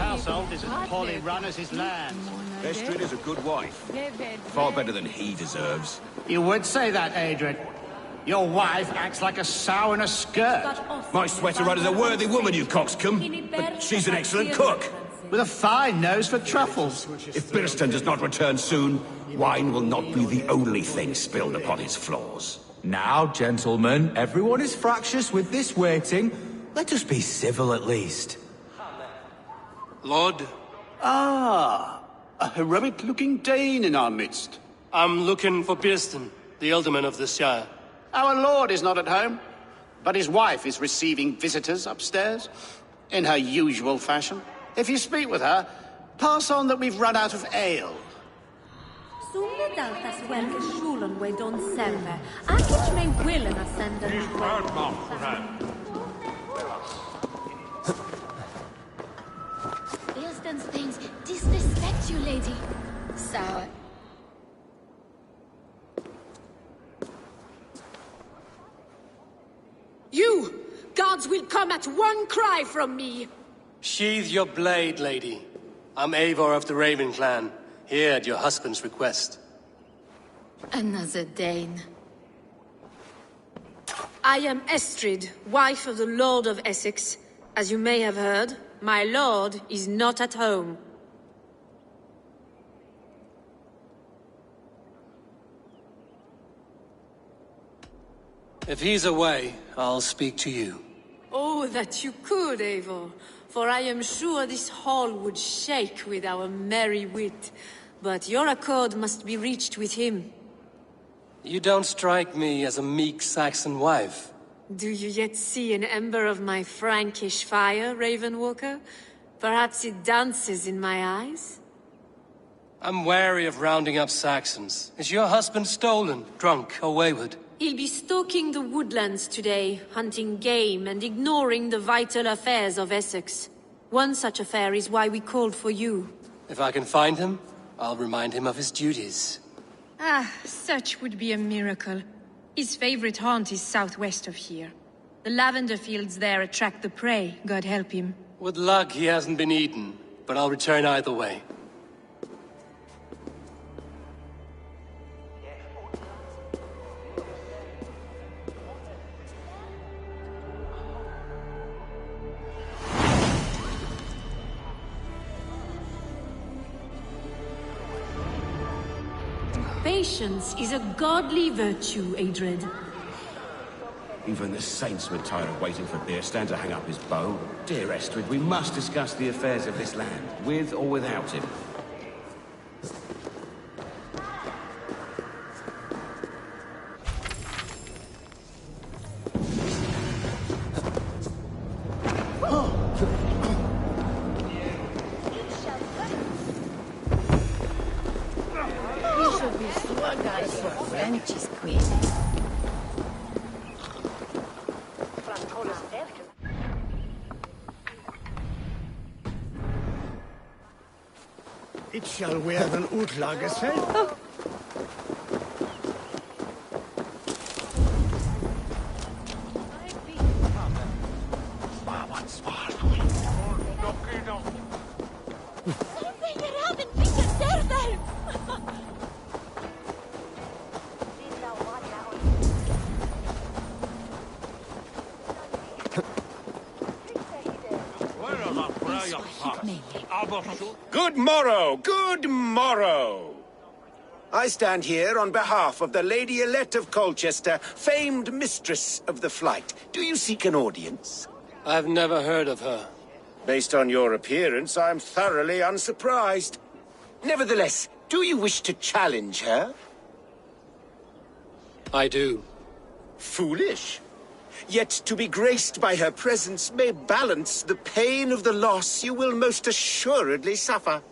household is as poorly run as his land. Estrid is a good wife. Far better than he deserves. You would say that, Adrian. Your wife acts like a sow in a skirt. My sweater runner's a worthy woman, you coxcomb. But she's an excellent cook. With a fine nose for truffles. If Birston does not return soon, wine will not be the only thing spilled upon his floors. Now, gentlemen, everyone is fractious with this waiting. Let us be civil at least. Lord? Ah, a heroic-looking Dane in our midst. I'm looking for Birston, the alderman of the Shire. Our lord is not at home, but his wife is receiving visitors upstairs, in her usual fashion. If you speak with her, pass on that we've run out of ale. Birston's things disrespect you, lady. Sour. You! Gods will come at one cry from me! Sheathe your blade, lady. I'm Eivor of the Raven clan, here at your husband's request. Another Dane. I am Estrid, wife of the Lord of Essex. As you may have heard, my lord is not at home. If he's away, I'll speak to you. Oh, that you could, Eivor. For I am sure this hall would shake with our merry wit. But your accord must be reached with him. You don't strike me as a meek Saxon wife. Do you yet see an ember of my Frankish fire, Ravenwalker? Perhaps it dances in my eyes? I'm wary of rounding up Saxons. Is your husband stolen, drunk, or wayward? He'll be stalking the woodlands today, hunting game and ignoring the vital affairs of Essex. One such affair is why we called for you. If I can find him, I'll remind him of his duties. Ah, such would be a miracle. His favorite haunt is southwest of here. The lavender fields there attract the prey, God help him. With luck, he hasn't been eaten, but I'll return either way. Patience is a godly virtue, Adred. Even the saints were tired of waiting for Birston to hang up his bow. Dear Estrid, we must discuss the affairs of this land, with or without him. It shall werden utlagesfeld. Good morrow, good morrow! I stand here on behalf of the Lady Elette of Colchester, famed mistress of the flight. Do you seek an audience? I've never heard of her. Based on your appearance, I'm thoroughly unsurprised. Nevertheless, do you wish to challenge her? I do. Foolish. Yet to be graced by her presence may balance the pain of the loss you will most assuredly suffer.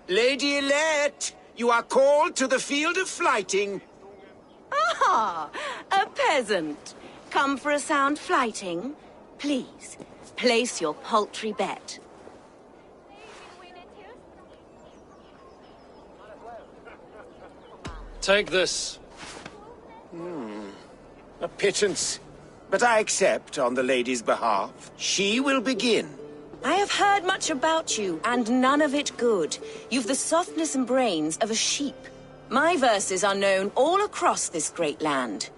Lady Elette, you are called to the field of flighting. Ah, a peasant. Come for a sound flighting? Please, place your paltry bet. Take this. A pittance. But I accept on the lady's behalf. She will begin. I have heard much about you, and none of it good. You've the softness and brains of a sheep. My verses are known all across this great land.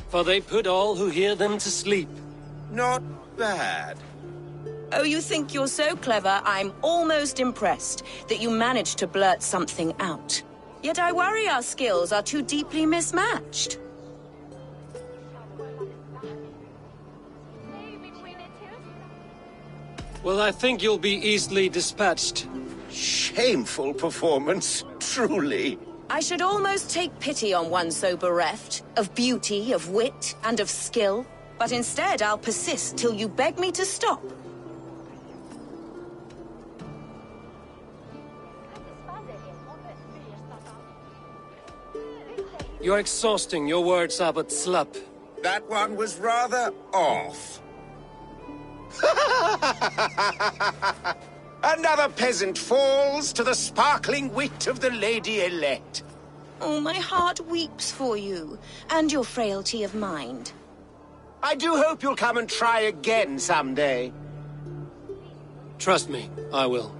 For they put all who hear them to sleep. Not bad. Oh, you think you're so clever, I'm almost impressed that you managed to blurt something out. Yet I worry our skills are too deeply mismatched. Well, I think you'll be easily dispatched. Shameful performance, truly. I should almost take pity on one so bereft, of beauty, of wit, and of skill. But instead, I'll persist till you beg me to stop. You're exhausting. Your words are but slap. That one was rather off. Another peasant falls to the sparkling wit of the lady-elect. Oh, my heart weeps for you, and your frailty of mind. I do hope you'll come and try again someday. Trust me, I will.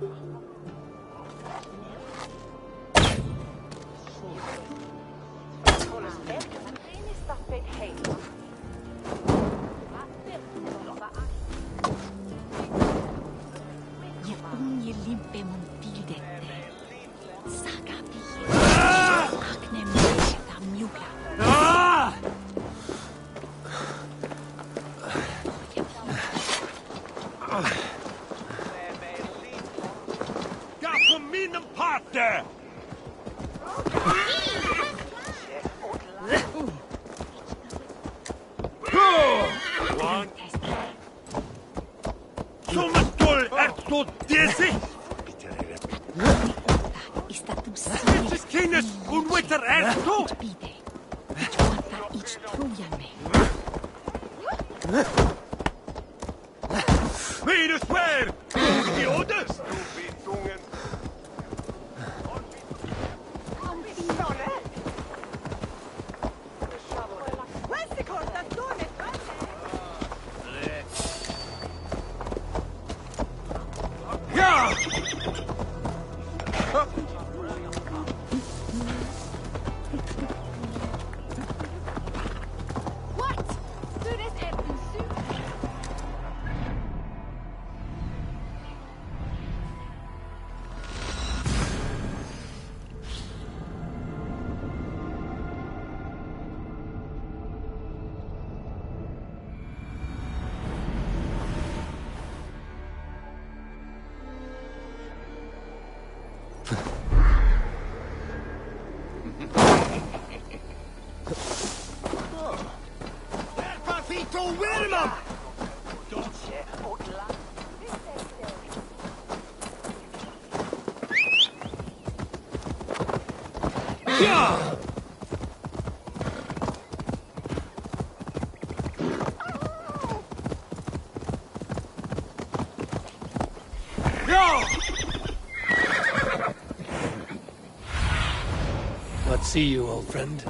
Let's see you, old friend.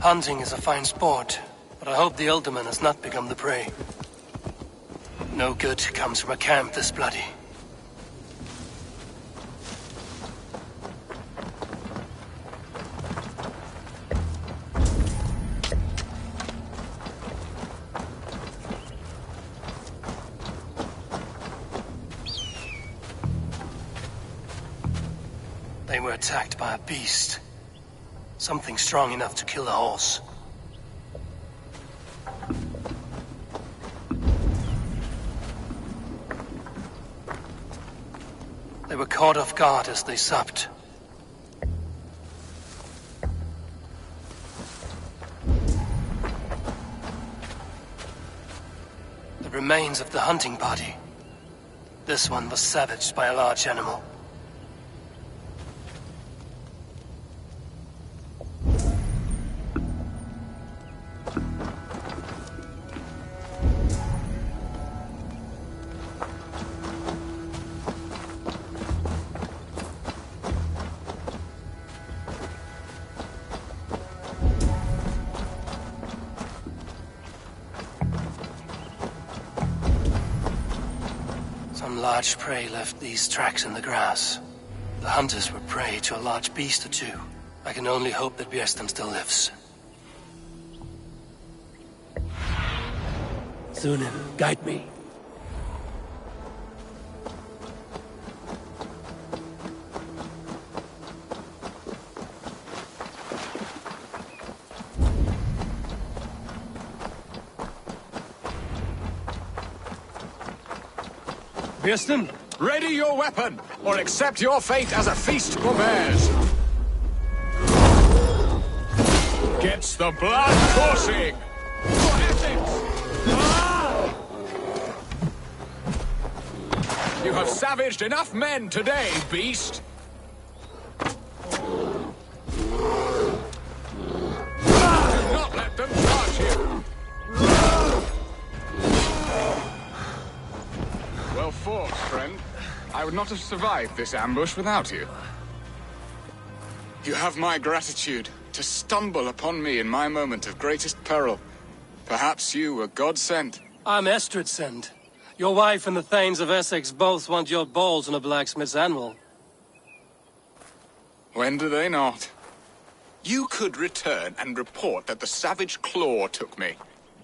Hunting is a fine sport, but I hope the alderman has not become the prey. No good comes from a camp this bloody. They were attacked by a beast. Something strong enough to kill a horse. They were caught off guard as they supped. The remains of the hunting party. This one was savaged by a large animal. Some large prey left these tracks in the grass. The hunters were prey to a large beast or two. I can only hope that Bjersten still lives. Sunan, guide me. Bjersten? Ready your weapon, or accept your fate as a feast for bears. Gets the blood coursing. For Essex! Ah! You have savaged enough men today, beast. Do not let them charge you. Well fought, friend. I would not have survived this ambush without you. You have my gratitude to stumble upon me in my moment of greatest peril. Perhaps you were God-sent. I'm Estrid sent. Your wife and the Thanes of Essex both want your balls on a blacksmith's anvil. When do they not? You could return and report that the savage claw took me.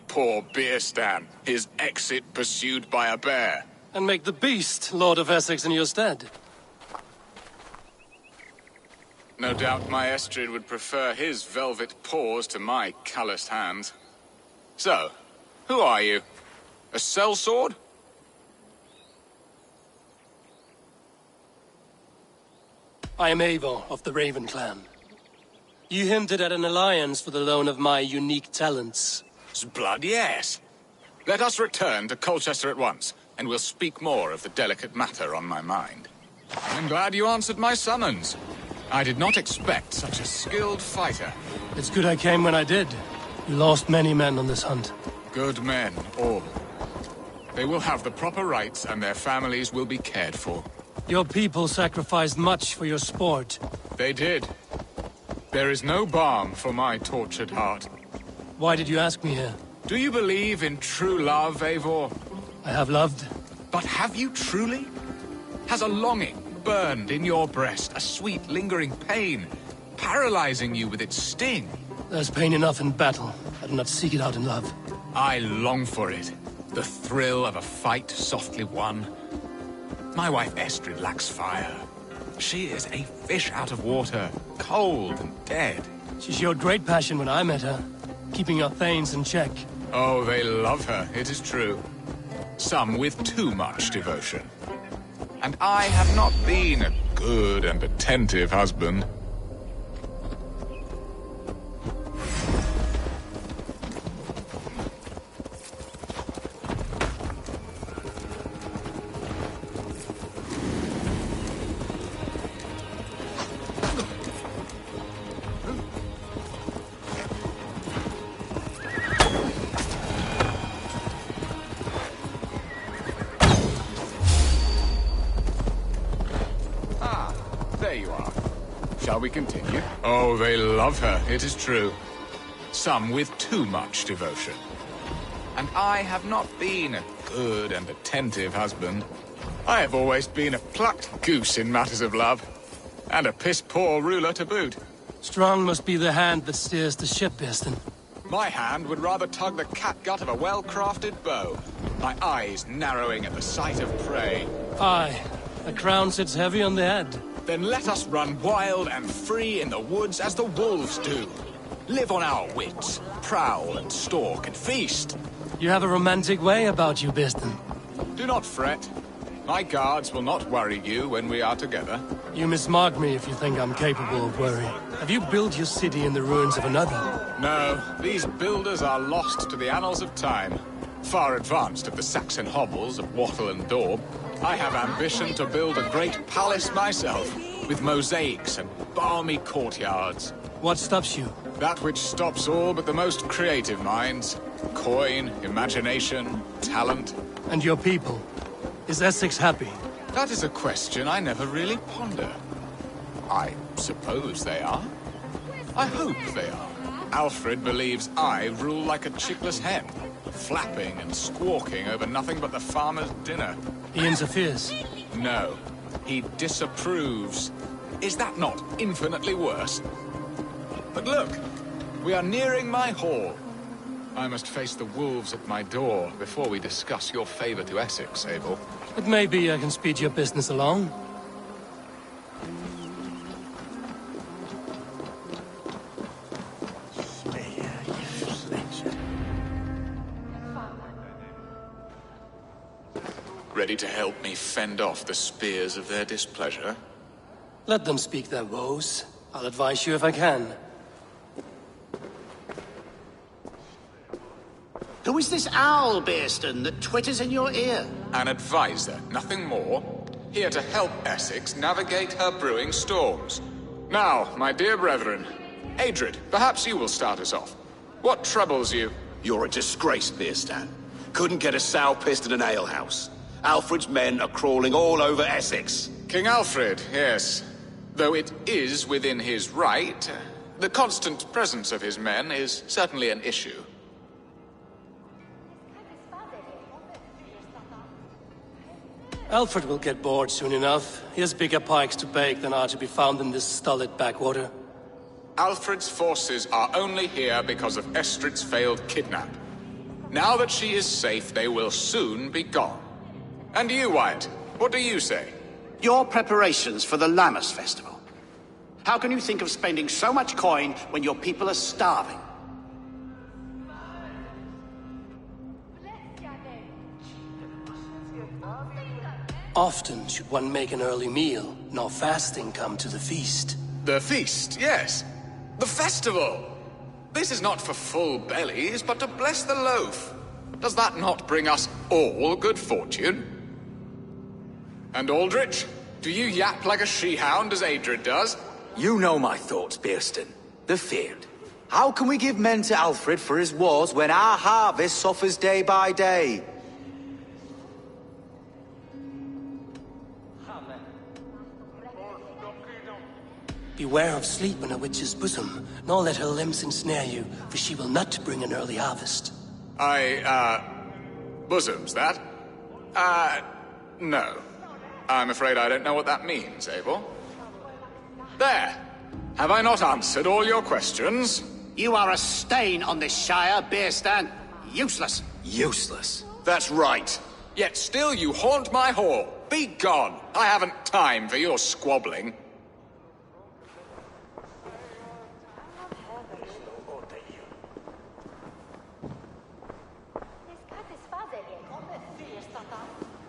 Poor Bjersten, his exit pursued by a bear. And make the beast Lord of Essex in your stead. No doubt my Estrid would prefer his velvet paws to my calloused hands. So, who are you? A sellsword? I am Eivor of the Raven clan. You hinted at an alliance for the loan of my unique talents. Blood, yes. Let us return to Colchester at once, and we'll speak more of the delicate matter on my mind. I'm glad you answered my summons. I did not expect such a skilled fighter. It's good I came when I did. You lost many men on this hunt. Good men, all. They will have the proper rights, and their families will be cared for. Your people sacrificed much for your sport. They did. There is no balm for my tortured heart. Why did you ask me here? Do you believe in true love, Eivor? I have loved. But have you truly? Has a longing burned in your breast, a sweet, lingering pain, paralyzing you with its sting? There's pain enough in battle. I do not seek it out in love. I long for it. The thrill of a fight softly won. My wife Estrid lacks fire. She is a fish out of water, cold and dead. She showed great passion when I met her, keeping your Thanes in check. Oh, they love her, it is true. Some with too much devotion. And I have not been a good and attentive husband. There you are. Shall we continue? Oh, they love her, it is true. Some with too much devotion. And I have not been a good and attentive husband. I have always been a plucked goose in matters of love. And a piss-poor ruler to boot. Strong must be the hand that steers the ship, Bjersten. My hand would rather tug the catgut of a well-crafted bow. My eyes narrowing at the sight of prey. Aye, the crown sits heavy on the head. Then let us run wild and free in the woods as the wolves do. Live on our wits, prowl and stalk and feast. You have a romantic way about you, Bjersten. Do not fret. My guards will not worry you when we are together. You mismark me if you think I'm capable of worry. Have you built your city in the ruins of another? No, these builders are lost to the annals of time. Far advanced of the Saxon hovels of Wattle and Daub. I have ambition to build a great palace myself, with mosaics and balmy courtyards. What stops you? That which stops all but the most creative minds. Coin, imagination, talent. And your people? Is Essex happy? That is a question I never really ponder. I suppose they are. I hope they are. Alfred believes I rule like a chickless hen. flapping and squawking over nothing but the farmer's dinner. He interferes. No, he disapproves. Is that not infinitely worse? But look, we are nearing my hall. I must face the wolves at my door before we discuss your favor to Essex, Abel. But maybe I can speed your business along. Ready to help me fend off the spears of their displeasure? Let them speak their woes. I'll advise you if I can. Who is this owl, Bearston, that twitters in your ear? An advisor, nothing more. Here to help Essex navigate her brewing storms. Now, my dear brethren, Adred, perhaps you will start us off. What troubles you? You're a disgrace, Bearstan. Couldn't get a sow pissed in an alehouse. Alfred's men are crawling all over Essex. King Alfred, yes. Though it is within his right, the constant presence of his men is certainly an issue. Alfred will get bored soon enough. He has bigger pikes to bake than are to be found in this stolid backwater. Alfred's forces are only here because of Estrid's failed kidnap. Now that she is safe, they will soon be gone. And you, Wyatt, what do you say? Your preparations for the Lammas festival. How can you think of spending so much coin when your people are starving? Often should one make an early meal, nor fasting come to the feast. The feast, yes. The festival! This is not for full bellies, but to bless the loaf. Does that not bring us all good fortune? And Aldrich, do you yap like a she-hound as Adred does? You know my thoughts, Bearston. The field. How can we give men to Alfred for his wars when our harvest suffers day by day? Beware of sleep in a witch's bosom, nor let her limbs ensnare you, for she will not bring an early harvest. Bosoms, that? No. I'm afraid I don't know what that means, Abel. There! Have I not answered all your questions? You are a stain on this shire, Bearstan. Useless. Useless? That's right. Yet still you haunt my hall. Be gone! I haven't time for your squabbling.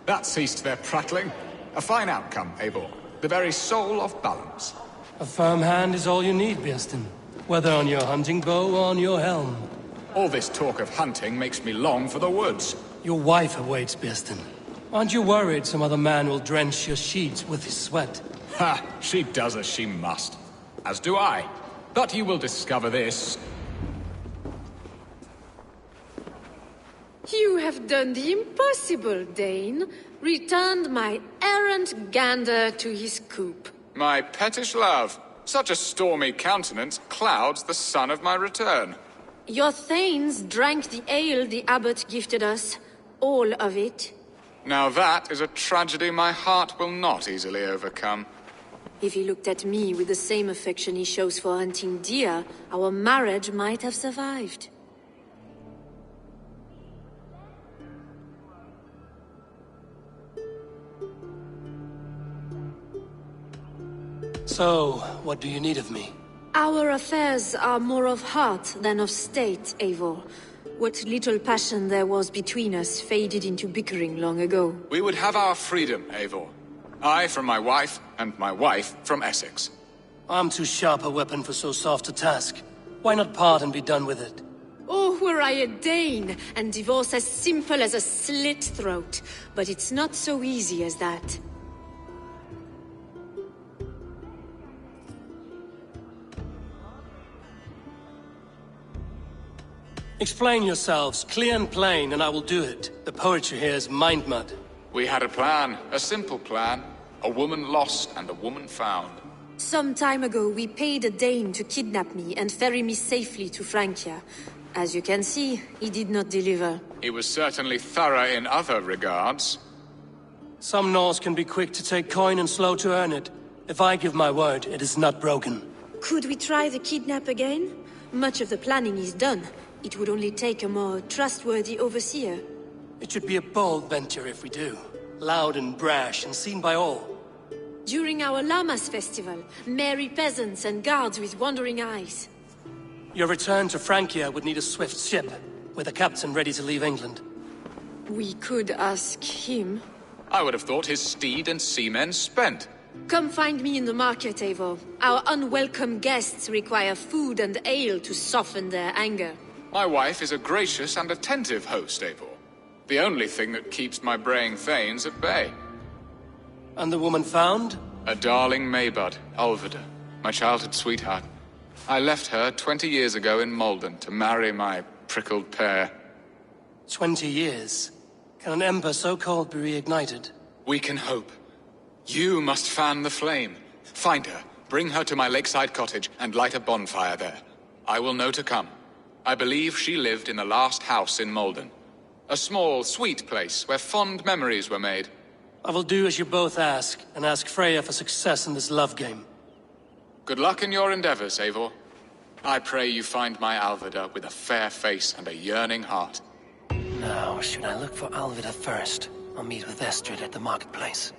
That ceased their prattling. A fine outcome, Abel. The very soul of balance. A firm hand is all you need, Bearston. Whether on your hunting bow or on your helm. All this talk of hunting makes me long for the woods. Your wife awaits, Bearston. Aren't you worried some other man will drench your sheets with his sweat? Ha! She does as she must. As do I. But you will discover this. You have done the impossible, Dane. Returned my errant gander to his coop. My pettish love. Such a stormy countenance clouds the sun of my return. Your thanes drank the ale the abbot gifted us. All of it. Now that is a tragedy my heart will not easily overcome. If he looked at me with the same affection he shows for hunting deer, our marriage might have survived. So, what do you need of me? Our affairs are more of heart than of state, Eivor. What little passion there was between us faded into bickering long ago. We would have our freedom, Eivor. I from my wife, and my wife from Essex. I'm too sharp a weapon for so soft a task. Why not part and be done with it? Oh, were I a Dane, and divorce as simple as a slit throat. But it's not so easy as that. Explain yourselves, clear and plain, and I will do it. The poetry here is mind mud. We had a plan, a simple plan. A woman lost and a woman found. Some time ago, we paid a Dane to kidnap me and ferry me safely to Francia. As you can see, he did not deliver. He was certainly thorough in other regards. Some Norse can be quick to take coin and slow to earn it. If I give my word, it is not broken. Could we try the kidnap again? Much of the planning is done. It would only take a more trustworthy overseer. It should be a bold venture if we do. Loud and brash and seen by all. During our Llamas festival, merry peasants and guards with wandering eyes. Your return to Francia would need a swift ship, with a captain ready to leave England. We could ask him. I would have thought his steed and seamen spent. Come find me in the market, Eivor. Our unwelcome guests require food and ale to soften their anger. My wife is a gracious and attentive host, Eivor. The only thing that keeps my braying thanes at bay. And the woman found? A darling Maybud, Alvida, my childhood sweetheart. I left her 20 years ago in Malden to marry my prickled pear. 20 years? Can an ember so cold be reignited? We can hope. You must fan the flame. Find her, bring her to my lakeside cottage, and light a bonfire there. I will know to come. I believe she lived in the last house in Malden. A small, sweet place where fond memories were made. I will do as you both ask, and ask Freya for success in this love game. Good luck in your endeavors, Eivor. I pray you find my Alvida with a fair face and a yearning heart. Now, should I look for Alvida first, or meet with Estrid at the marketplace?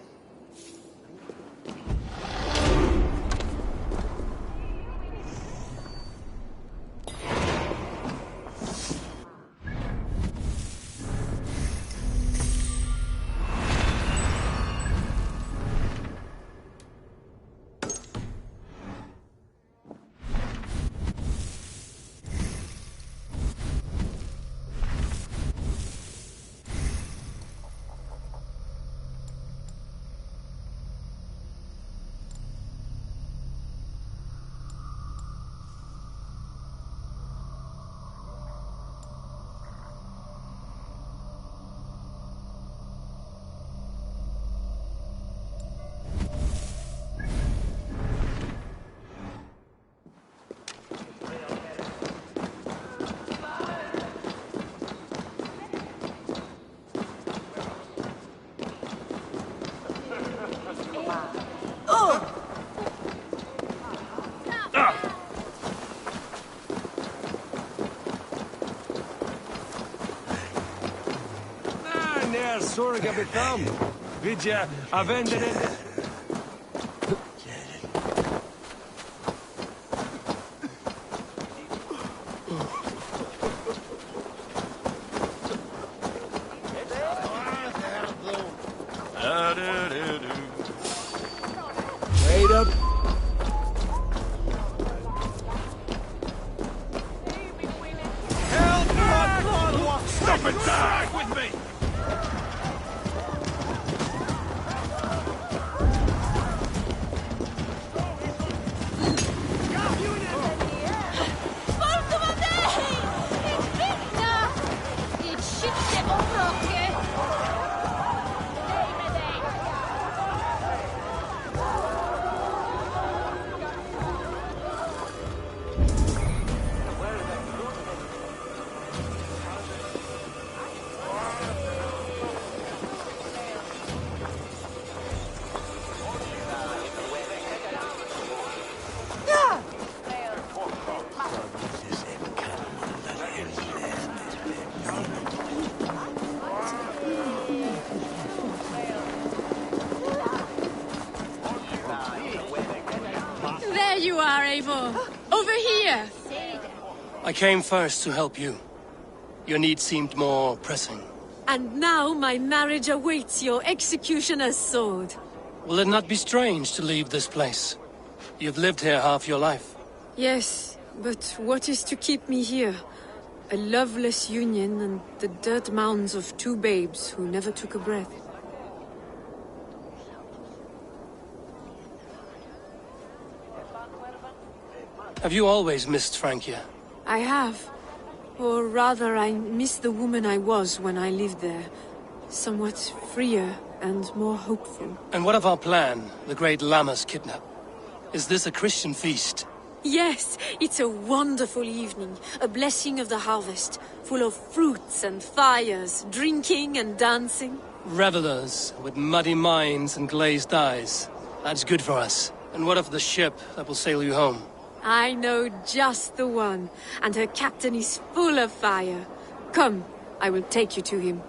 Sorga betam. Vidja, a vendere. Wait up. Help! Stop it! Back with me! You are, Eivor. Over here! I came first to help you. Your need seemed more pressing. And now my marriage awaits your executioner's sword. Will it not be strange to leave this place? You've lived here half your life. Yes, but what is to keep me here? A loveless union and the dirt mounds of two babes who never took a breath. Have you always missed Francia? I have. Or rather, I miss the woman I was when I lived there. Somewhat freer and more hopeful. And what of our plan, the great Llamas kidnap? Is this a Christian feast? Yes, it's a wonderful evening, a blessing of the harvest, full of fruits and fires, drinking and dancing. Revelers with muddy minds and glazed eyes. That's good for us. And what of the ship that will sail you home? I know just the one, and her captain is full of fire. Come, I will take you to him.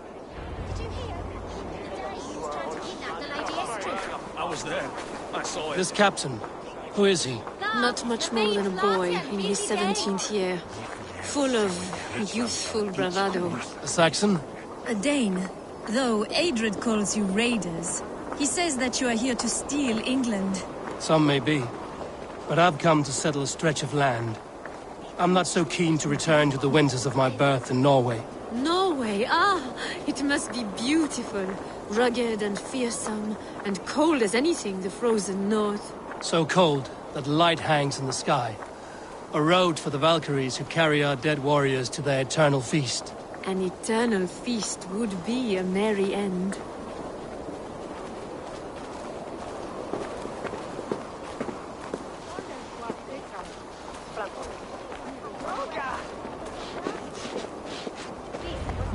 Did you hear? The Danes tried to kidnap the Lady Astro. I was there. I saw it. This captain, who is he? Not much more than a boy in his 17th year. Full of youthful bravado. A Saxon? A Dane. Though Adred calls you raiders. He says that you are here to steal England. Some may be. But I've come to settle a stretch of land. I'm not so keen to return to the winters of my birth in Norway. Norway? Ah, it must be beautiful. Rugged and fearsome, and cold as anything, the frozen north. So cold that light hangs in the sky. A road for the Valkyries who carry our dead warriors to their eternal feast. An eternal feast would be a merry end.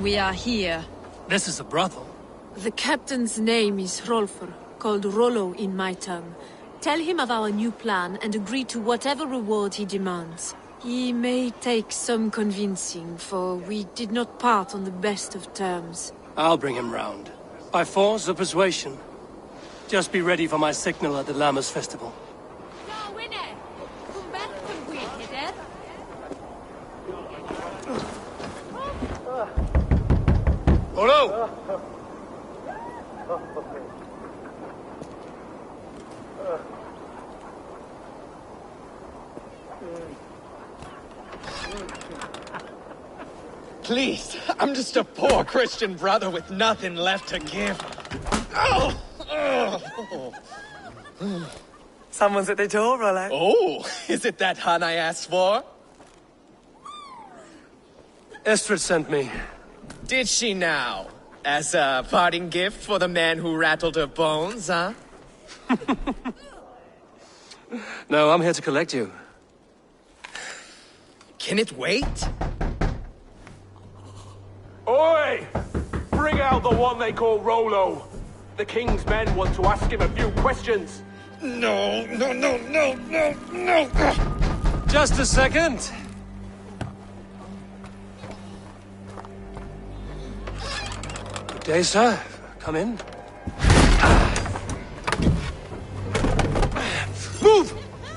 We are here. This is a brothel. The captain's name is Hrolfr, called Rollo in my tongue. Tell him of our new plan and agree to whatever reward he demands. He may take some convincing, for we did not part on the best of terms. I'll bring him round. By force or persuasion. Just be ready for my signal at the Lammas festival. Rollo! Please, I'm just a poor Christian brother with nothing left to give. Oh! Someone's at the door, Rollo. Oh, is it that hun I asked for? Estrid sent me. Did she now? As a parting gift for the man who rattled her bones, huh? No, I'm here to collect you. Can it wait? Oi! Bring out the one they call Rollo. The king's men want to ask him a few questions. No. Just a second. Good day, sir. Come in.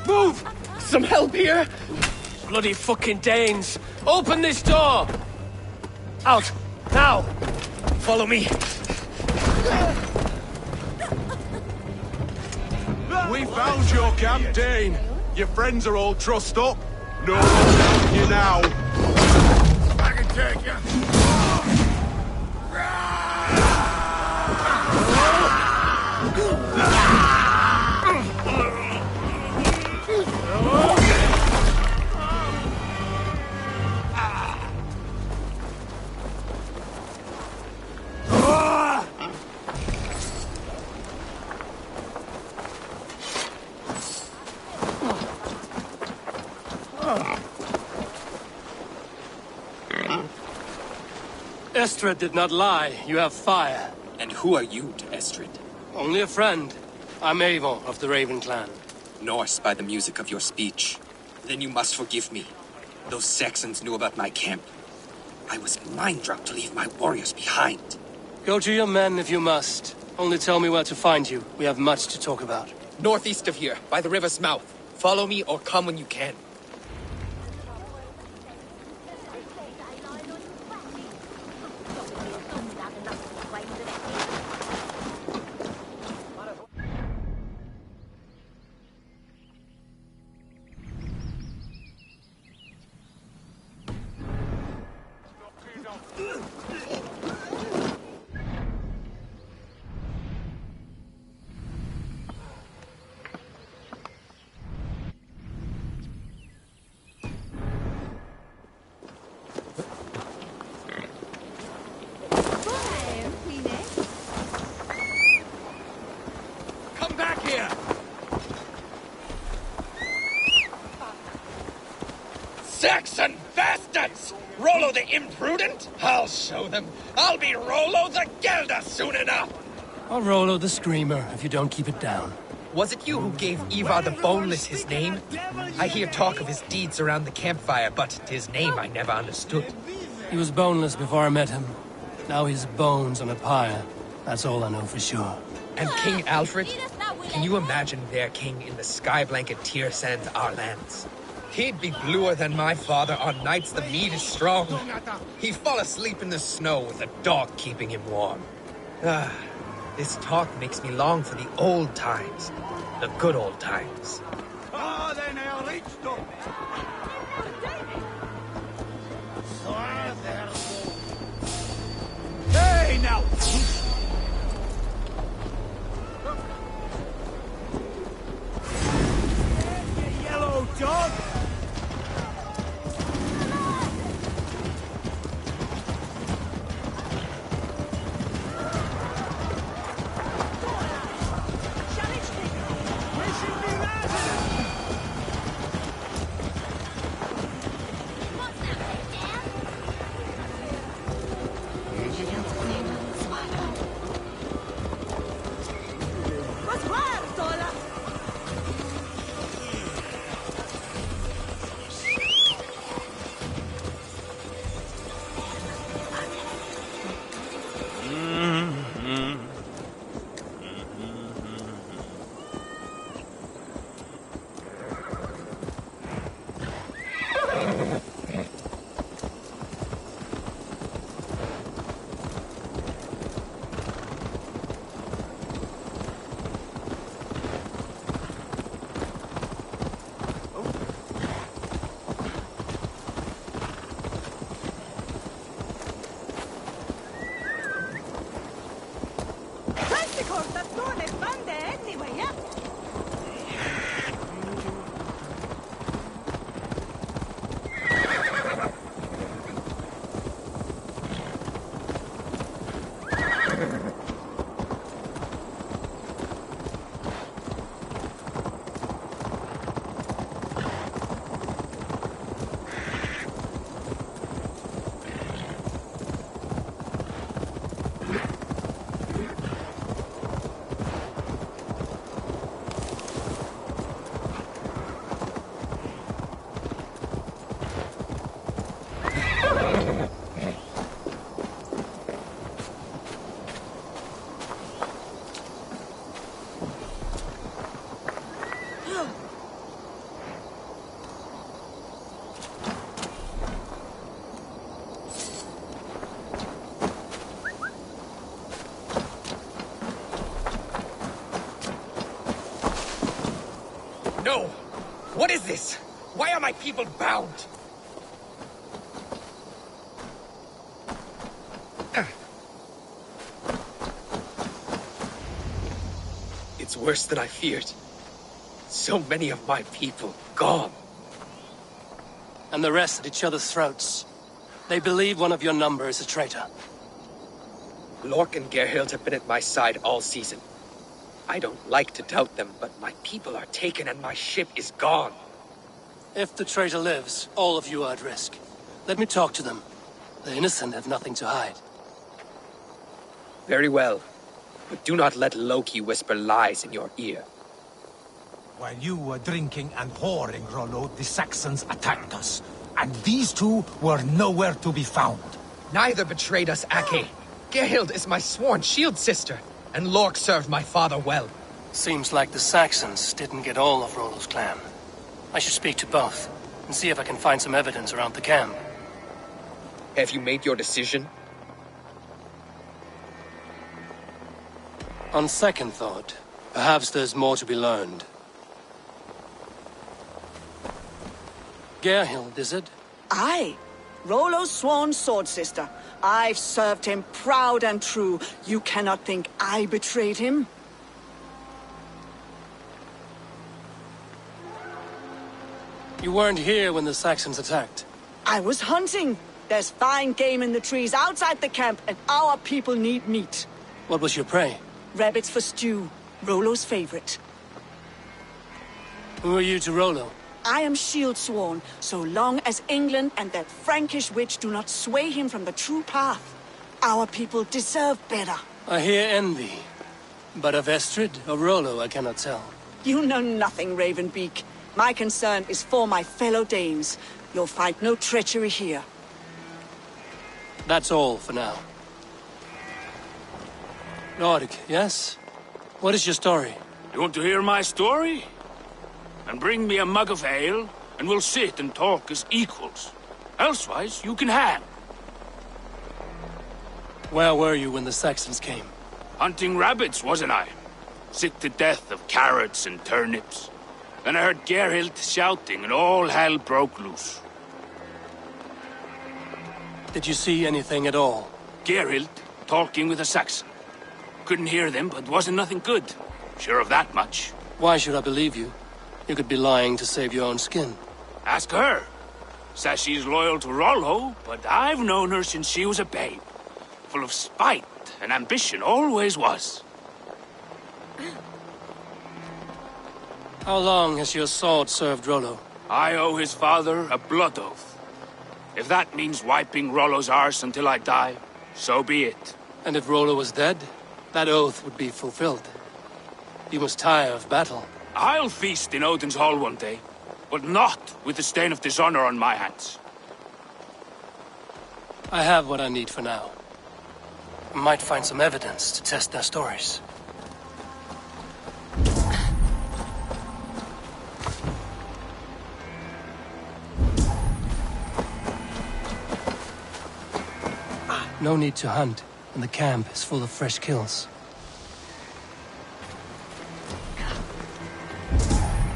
Move! Some help here? Bloody fucking Danes! Open this door! Out! Now! Follow me. We found your camp, Dane. Your friends are all trussed up. No one's helping you now. I can take you. Estrid did not lie. You have fire. And who are you to Estrid? Only a friend. I'm Eivor of the Raven clan. Norse by the music of your speech. Then you must forgive me. Those Saxons knew about my camp. I was mind-drugged to leave my warriors behind. Go to your men if you must. Only tell me where to find you. We have much to talk about. Northeast of here, by the river's mouth. Follow me or come when you can. Saxon bastards! Rollo the imprudent? I'll show them. I'll be Rollo the Gelder soon enough! Or Rollo the Screamer, if you don't keep it down. Was it you who gave Ivar the Boneless his name? I hear talk of his deeds around the campfire, but his name I never understood. He was boneless before I met him. Now he's bones on a pyre. That's all I know for sure. And King Alfred? Can you imagine their king in the sky blanket tier sands our lands? He'd be bluer than my father on nights the mead is strong. He'd fall asleep in the snow with a dog keeping him warm. Ah, this talk makes me long for the old times. The good old times. Ah, then I reached them. Hey, now! Yellow dog! No! What is this? Why are my people bound? It's worse than I feared. So many of my people gone. And the rest at each other's throats. They believe one of your number is a traitor. Lork and Gerhild have been at my side all season. I don't like to doubt them, but my people are taken and my ship is gone. If the traitor lives, all of you are at risk. Let me talk to them. The innocent have nothing to hide. Very well. But do not let Loki whisper lies in your ear. While you were drinking and whoring, Rollo, the Saxons attacked us. And these two were nowhere to be found. Neither betrayed us, Ake. Gerhild is my sworn shield sister, and Lork served my father well. Seems like the Saxons didn't get all of Rollo's clan. I should speak to both, and see if I can find some evidence around the camp. Have you made your decision? On second thought, perhaps there's more to be learned. Gerhild, is it? Aye. Rollo's sworn sword sister. I've served him proud and true. You cannot think I betrayed him? You weren't here when the Saxons attacked. I was hunting. There's fine game in the trees outside the camp, and our people need meat. What was your prey? Rabbits for stew. Rollo's favorite. Who are you to Rollo? I am shield sworn, so long as England and that Frankish witch do not sway him from the true path. Our people deserve better. I hear envy. But of Estrid or Rollo, I cannot tell. You know nothing, Ravenbeak. My concern is for my fellow Danes. You'll find no treachery here. That's all for now. Lord, yes? What is your story? You want to hear my story? And bring me a mug of ale, and we'll sit and talk as equals. Elsewise, you can hang. Where were you when the Saxons came? Hunting rabbits, wasn't I? Sick to death of carrots and turnips. Then I heard Gerhild shouting, and all hell broke loose. Did you see anything at all? Gerhild talking with a Saxon. Couldn't hear them, but wasn't nothing good. Sure of that much. Why should I believe you? You could be lying to save your own skin. Ask her. Says she's loyal to Rollo, but I've known her since she was a babe. Full of spite and ambition, always was. How long has your sword served Rollo? I owe his father a blood oath. If that means wiping Rollo's arse until I die, so be it. And if Rollo was dead, that oath would be fulfilled. You must tire of battle. I'll feast in Odin's hall one day, but not with the stain of dishonor on my hands. I have what I need for now. I might find some evidence to test their stories. No need to hunt, and the camp is full of fresh kills.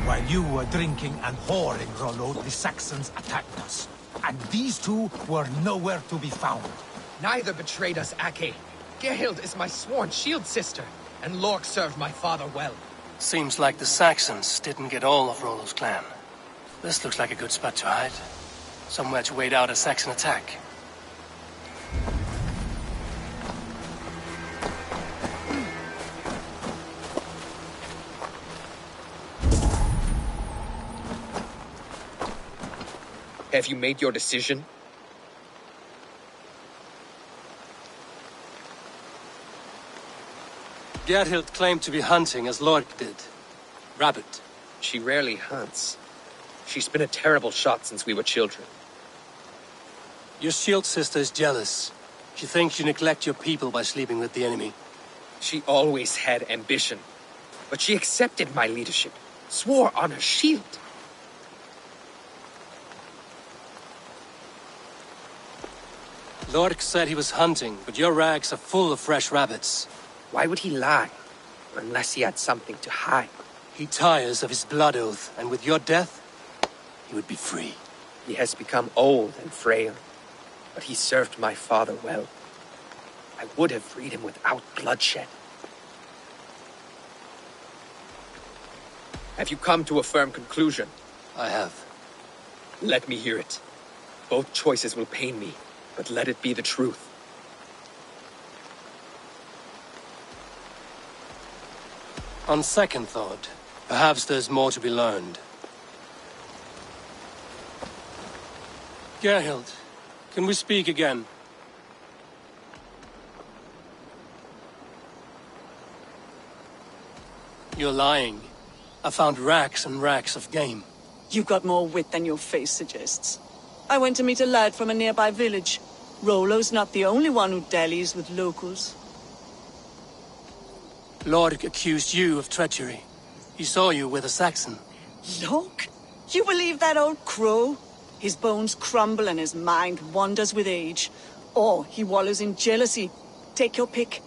While you were drinking and whoring, Rollo, the Saxons attacked us. And these two were nowhere to be found. Neither betrayed us, Ake. Gerhild is my sworn shield sister, and Lork served my father well. Seems like the Saxons didn't get all of Rollo's clan. This looks like a good spot to hide. Somewhere to wait out a Saxon attack. Have you made your decision? Gerhild claimed to be hunting as Lork did. Rabbit. She rarely hunts. She's been a terrible shot since we were children. Your shield sister is jealous. She thinks you neglect your people by sleeping with the enemy. She always had ambition. But she accepted my leadership. Swore on her shield. Lork said he was hunting, but your rags are full of fresh rabbits. Why would he lie? Unless he had something to hide. He tires of his blood oath, and with your death, he would be free. He has become old and frail, but he served my father well. I would have freed him without bloodshed. Have you come to a firm conclusion? I have. Let me hear it. Both choices will pain me, but let it be the truth. On second thought, perhaps there's more to be learned. Gerhild, can we speak again? You're lying. I found racks and racks of game. You've got more wit than your face suggests. I went to meet a lad from a nearby village. Rollo's not the only one who dallies with locals. Lork accused you of treachery. He saw you with a Saxon. Lork? You believe that old crow? His bones crumble and his mind wanders with age. Or he wallows in jealousy. Take your pick.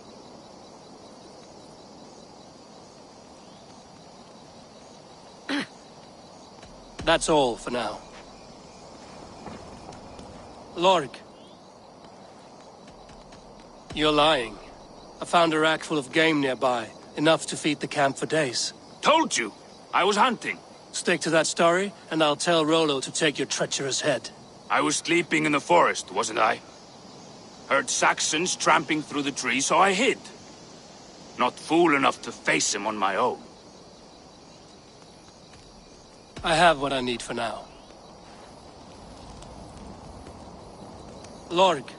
That's all for now. Lork. You're lying. I found a rack full of game nearby, enough to feed the camp for days. Told you! I was hunting. Stick to that story, and I'll tell Rollo to take your treacherous head. I was sleeping in the forest, wasn't I? Heard Saxons tramping through the trees, so I hid. Not fool enough to face him on my own. I have what I need for now. Lorg,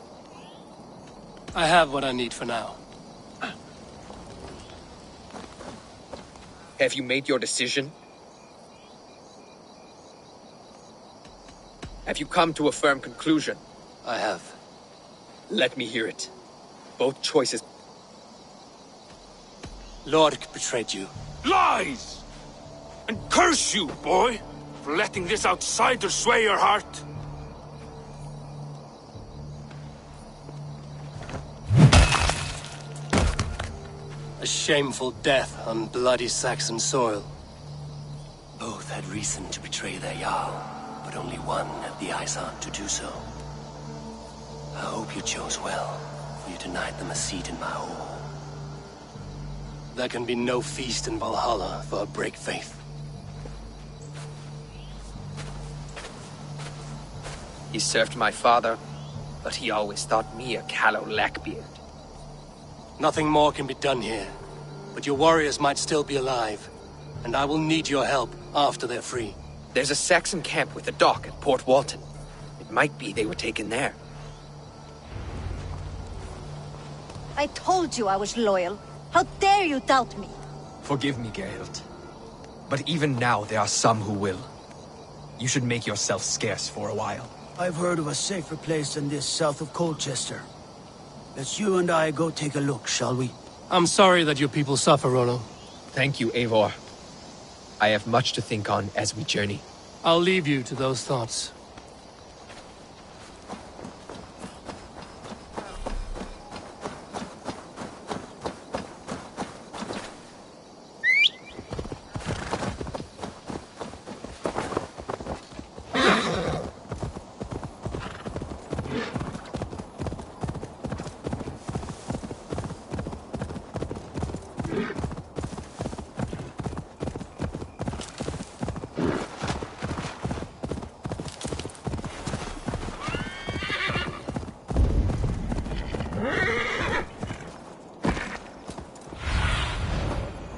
I have what I need for now. Have you made your decision? Have you come to a firm conclusion? I have. Let me hear it. Both choices. Lorg betrayed you. Lies! And curse you, boy, for letting this outsider sway your heart. A shameful death on bloody Saxon soil. Both had reason to betray their Jarl, but only one had the eyesight to do so. I hope you chose well, for you denied them a seat in my hall. There can be no feast in Valhalla for a break faith. He served my father, but he always thought me a callow lackbeard. Nothing more can be done here, but your warriors might still be alive, and I will need your help after they're free. There's a Saxon camp with a dock at Port Walton. It might be they were taken there. I told you I was loyal. How dare you doubt me? Forgive me, Geralt. But even now there are some who will. You should make yourself scarce for a while. I've heard of a safer place than this south of Colchester. Let's you and I go take a look, shall we? I'm sorry that your people suffer, Rollo. Thank you, Eivor. I have much to think on as we journey. I'll leave you to those thoughts.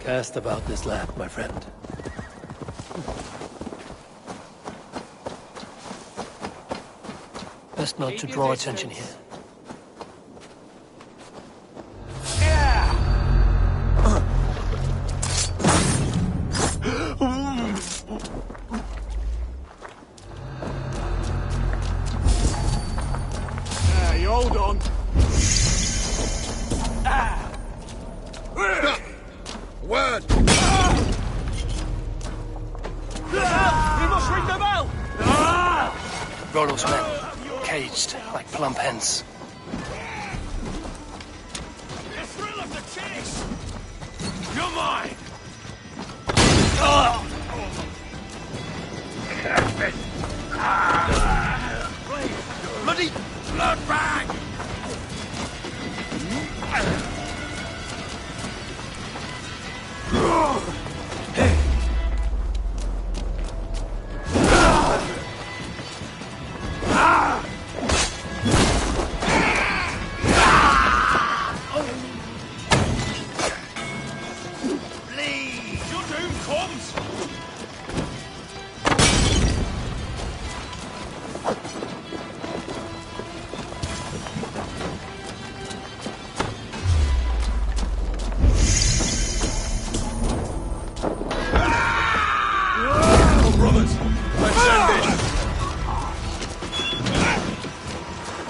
Cast about this land, my friend. Best not to draw attention here. Hey, hold on. Word! He must ring the bell! Rollo's men, caged like plump hens. The thrill of the chase! You're mine! Bloody blood bag!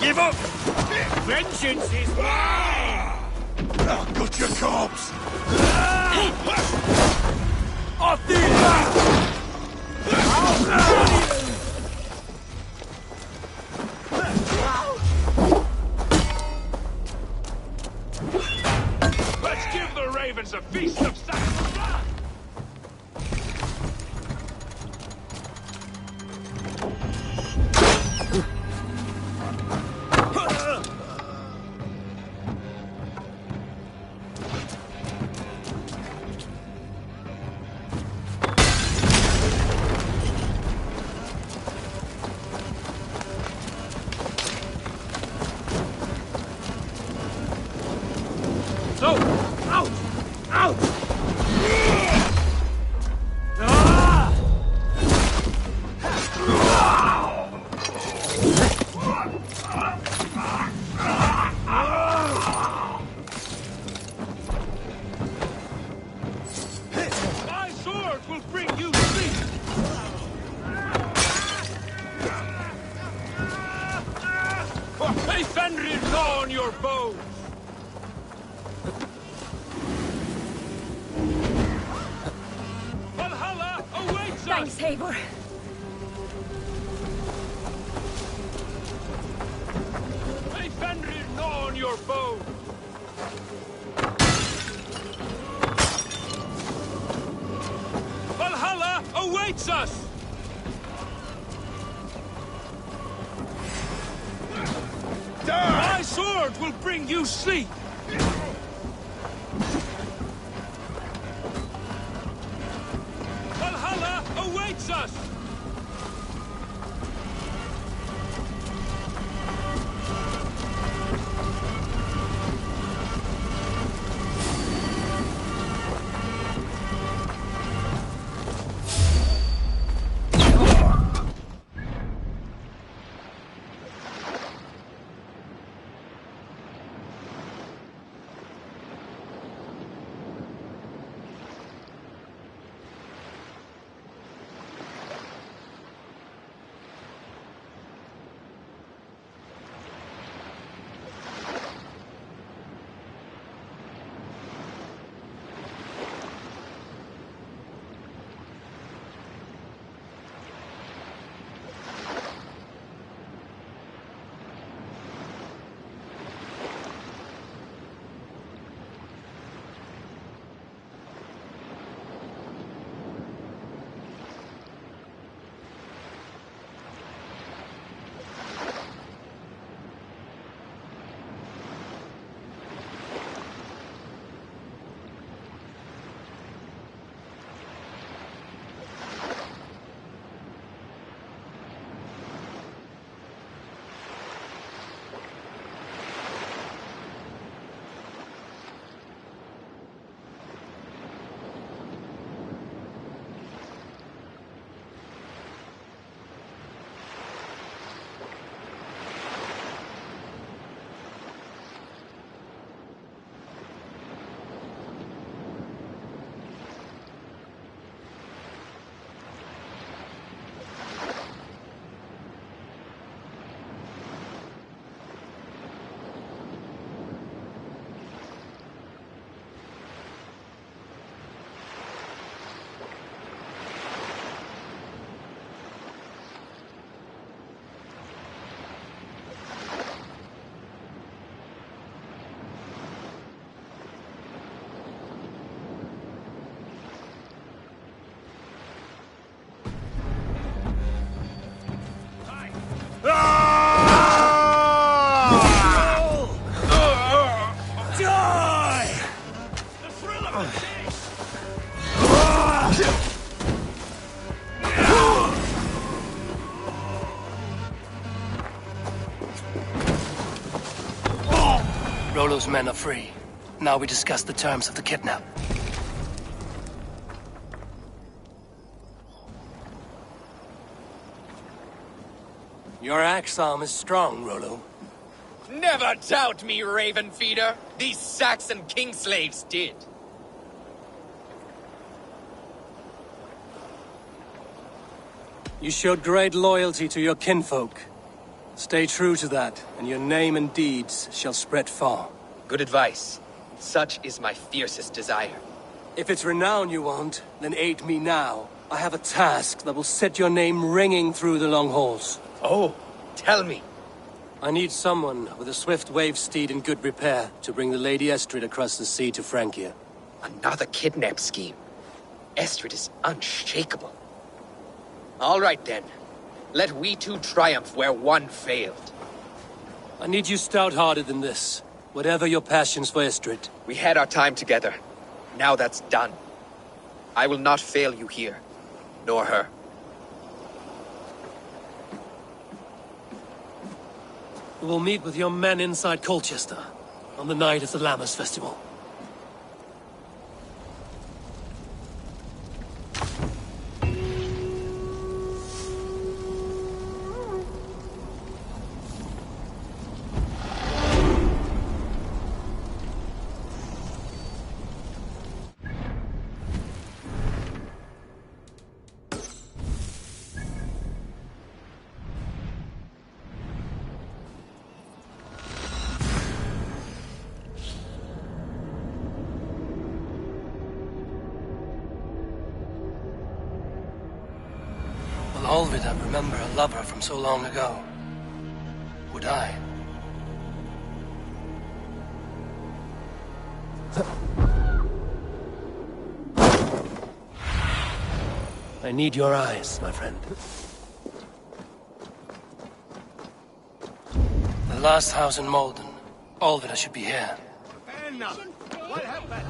Give up! Vengeance is mine! I've got your corpse! Off these! Let's give the ravens a feast of Saxon blood! will bring you sleep! May Fenrir gnaw on your bones! Valhalla awaits us! Thanks, Eivor. May Fenrir gnaw on your bones! Valhalla awaits us! My sword will bring you sleep! Valhalla awaits us! Rollo's men are free. Now we discuss the terms of the kidnap. Your axe arm is strong, Rollo. Never doubt me, Raven Feeder. These Saxon king slaves did. You showed great loyalty to your kinfolk. Stay true to that, and your name and deeds shall spread far. Good advice. Such is my fiercest desire. If it's renown you want, then aid me now. I have a task that will set your name ringing through the long halls. Oh, tell me. I need someone with a swift wave steed in good repair to bring the Lady Estrid across the sea to Francia. Another kidnap scheme. Estrid is unshakable. All right then. Let we two triumph where one failed. I need you stout-hearted in this, whatever your passions for Estrid. We had our time together. Now that's done. I will not fail you here, nor her. We'll meet with your men inside Colchester on the night of the Lammas Festival. Olvida remember a lover from so long ago? Would I? I need your eyes, my friend. The last house in Malden. Olvida should be here. What happened?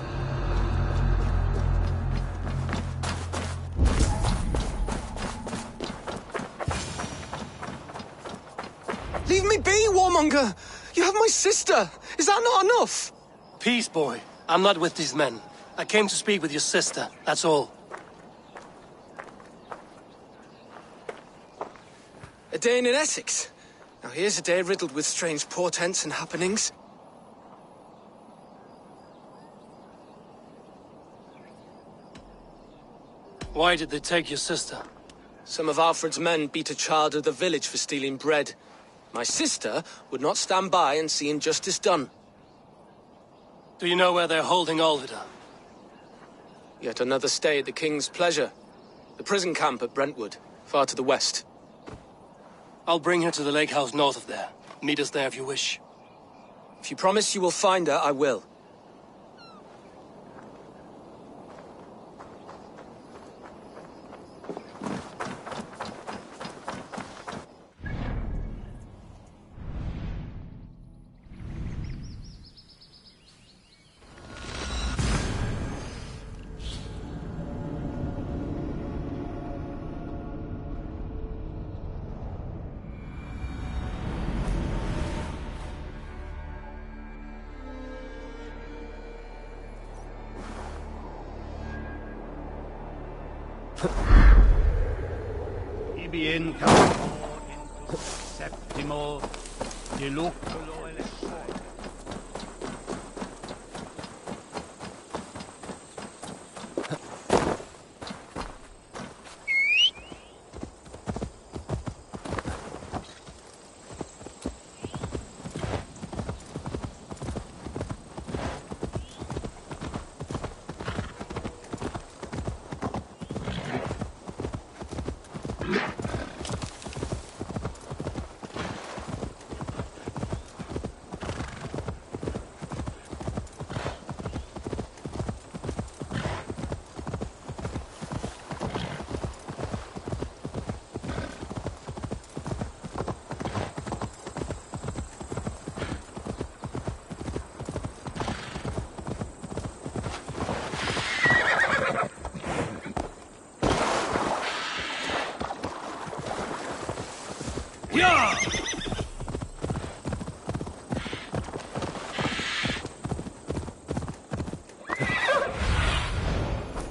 Leave me be, warmonger! You have my sister! Is that not enough? Peace, boy. I'm not with these men. I came to speak with your sister, that's all. A day in Essex. Now here's a day riddled with strange portents and happenings. Why did they take your sister? Some of Alfred's men beat a child of the village for stealing bread. My sister would not stand by and see injustice done. Do you know where they're holding Olvida? Yet another stay at the King's pleasure. The prison camp at Brentwood, far to the west. I'll bring her to the lake house north of there. Meet us there if you wish. If you promise you will find her, I will. Ibi in septimo di lucolo e le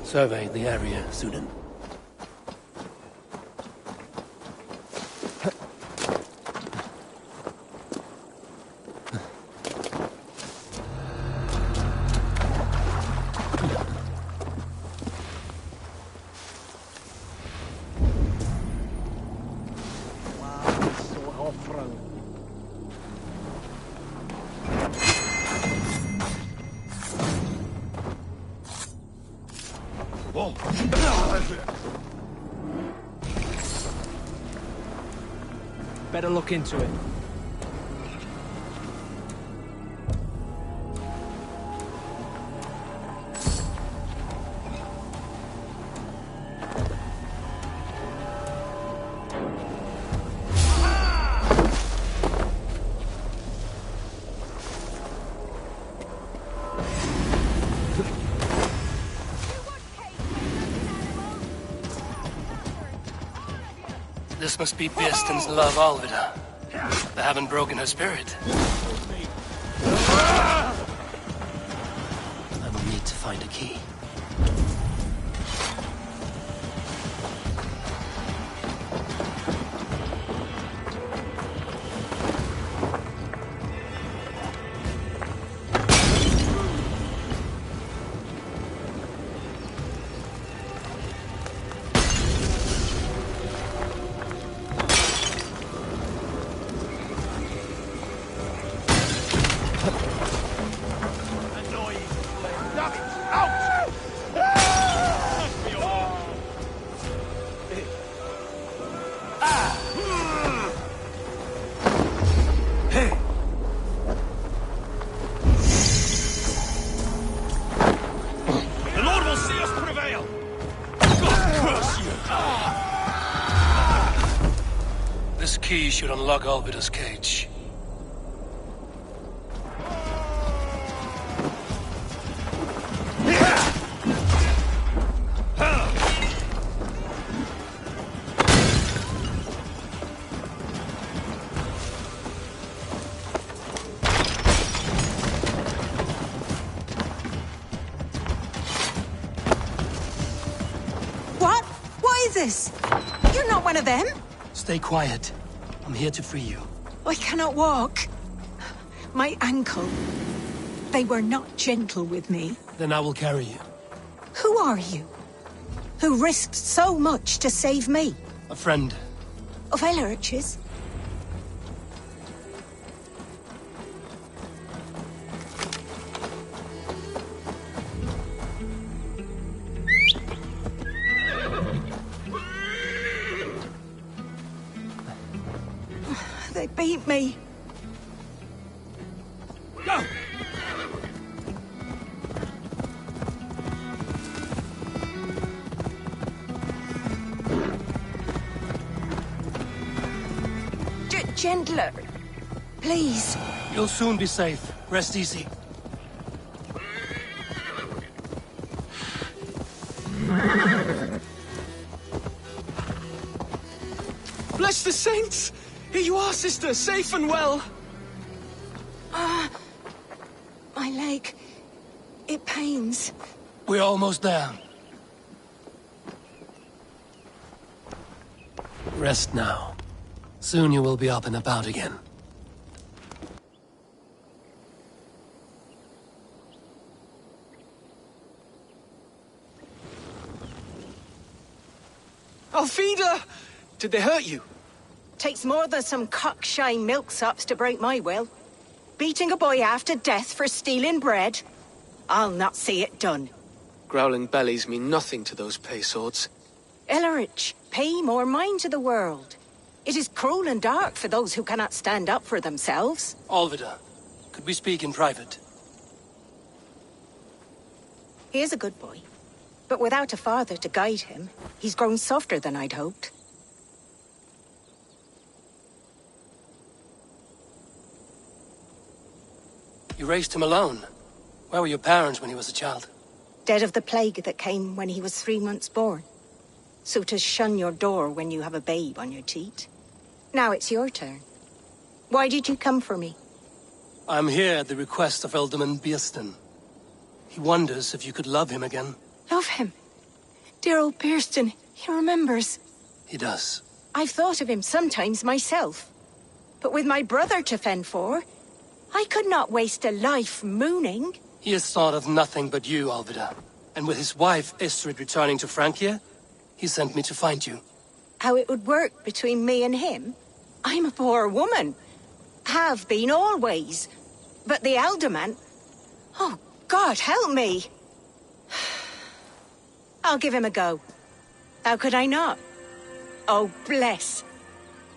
Survey the area, Sudan. Better look into it. This must be Bearston's love, Olvida. They haven't broken her spirit. I will need to find a key. Out! This key should unlock Alvida's cage. What? What is this? You're not one of them? Stay quiet. I'm here to free you. I cannot walk. My ankle. They were not gentle with me. Then I will carry you. Who are you? Who risked so much to save me? A friend. Of Elrich's? They beat me. Go! Gentler. Please. You'll soon be safe. Rest easy. Bless the saints! Here you are, sister, safe and well. My leg. It pains. We're almost there. Rest now. Soon you will be up and about again. Alfida! Did they hurt you? Takes more than some cockshy milksops to break my will. Beating a boy half to death for stealing bread? I'll not see it done. Growling bellies mean nothing to those pay swords. Elrich, pay more mind to the world. It is cruel and dark for those who cannot stand up for themselves. Alvida, could we speak in private? He is a good boy. But without a father to guide him, he's grown softer than I'd hoped. You raised him alone. Where were your parents when he was a child? Dead of the plague that came when he was 3 months born. So to shun your door when you have a babe on your teat. Now it's your turn. Why did you come for me? I'm here at the request of Ealdorman Bearston. He wonders if you could love him again. Love him? Dear old Bearston, he remembers. He does. I've thought of him sometimes myself. But with my brother to fend for, I could not waste a life mooning. He has thought of nothing but you, Alvida. And with his wife, Istrid, returning to Francia, he sent me to find you. How it would work between me and him? I'm a poor woman. Have been always. But the Ealdorman... Oh, God, help me! I'll give him a go. How could I not? Oh, bless.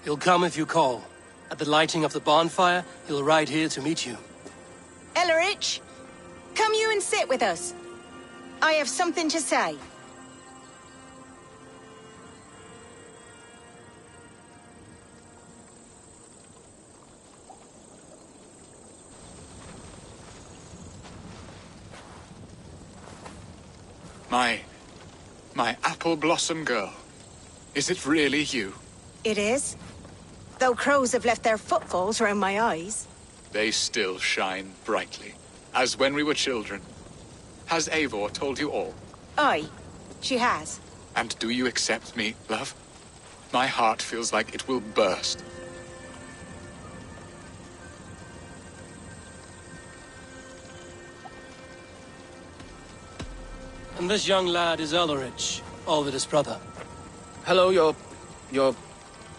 He'll come if you call. At the lighting of the bonfire, he'll ride here to meet you. Elrich, come you and sit with us. I have something to say. My apple blossom girl. Is it really you? It is. Though crows have left their footfalls around my eyes. They still shine brightly, as when we were children. Has Eivor told you all? Aye, she has. And do you accept me, love? My heart feels like it will burst. And this young lad is Elrich, Alvida's brother. Hello, your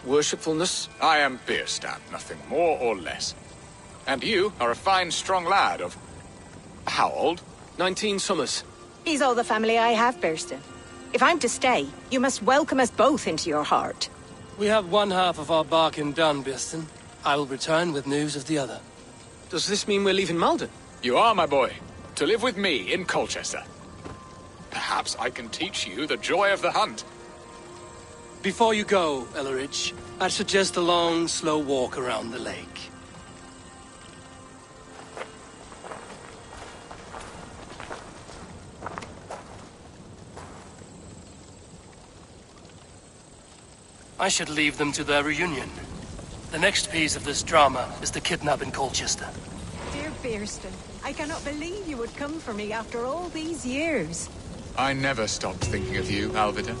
worshipfulness? I am Beerstan, nothing more or less. And you are a fine, strong lad of... how old? 19 summers. He's all the family I have, Bearston. If I'm to stay, you must welcome us both into your heart. We have one half of our bargain done, Bearston. I will return with news of the other. Does this mean we're leaving Malden? You are, my boy. To live with me in Colchester. Perhaps I can teach you the joy of the hunt. Before you go, Ellerich, I'd suggest a long, slow walk around the lake. I should leave them to their reunion. The next piece of this drama is the kidnap in Colchester. Dear Bearston, I cannot believe you would come for me after all these years. I never stopped thinking of you, Alvida.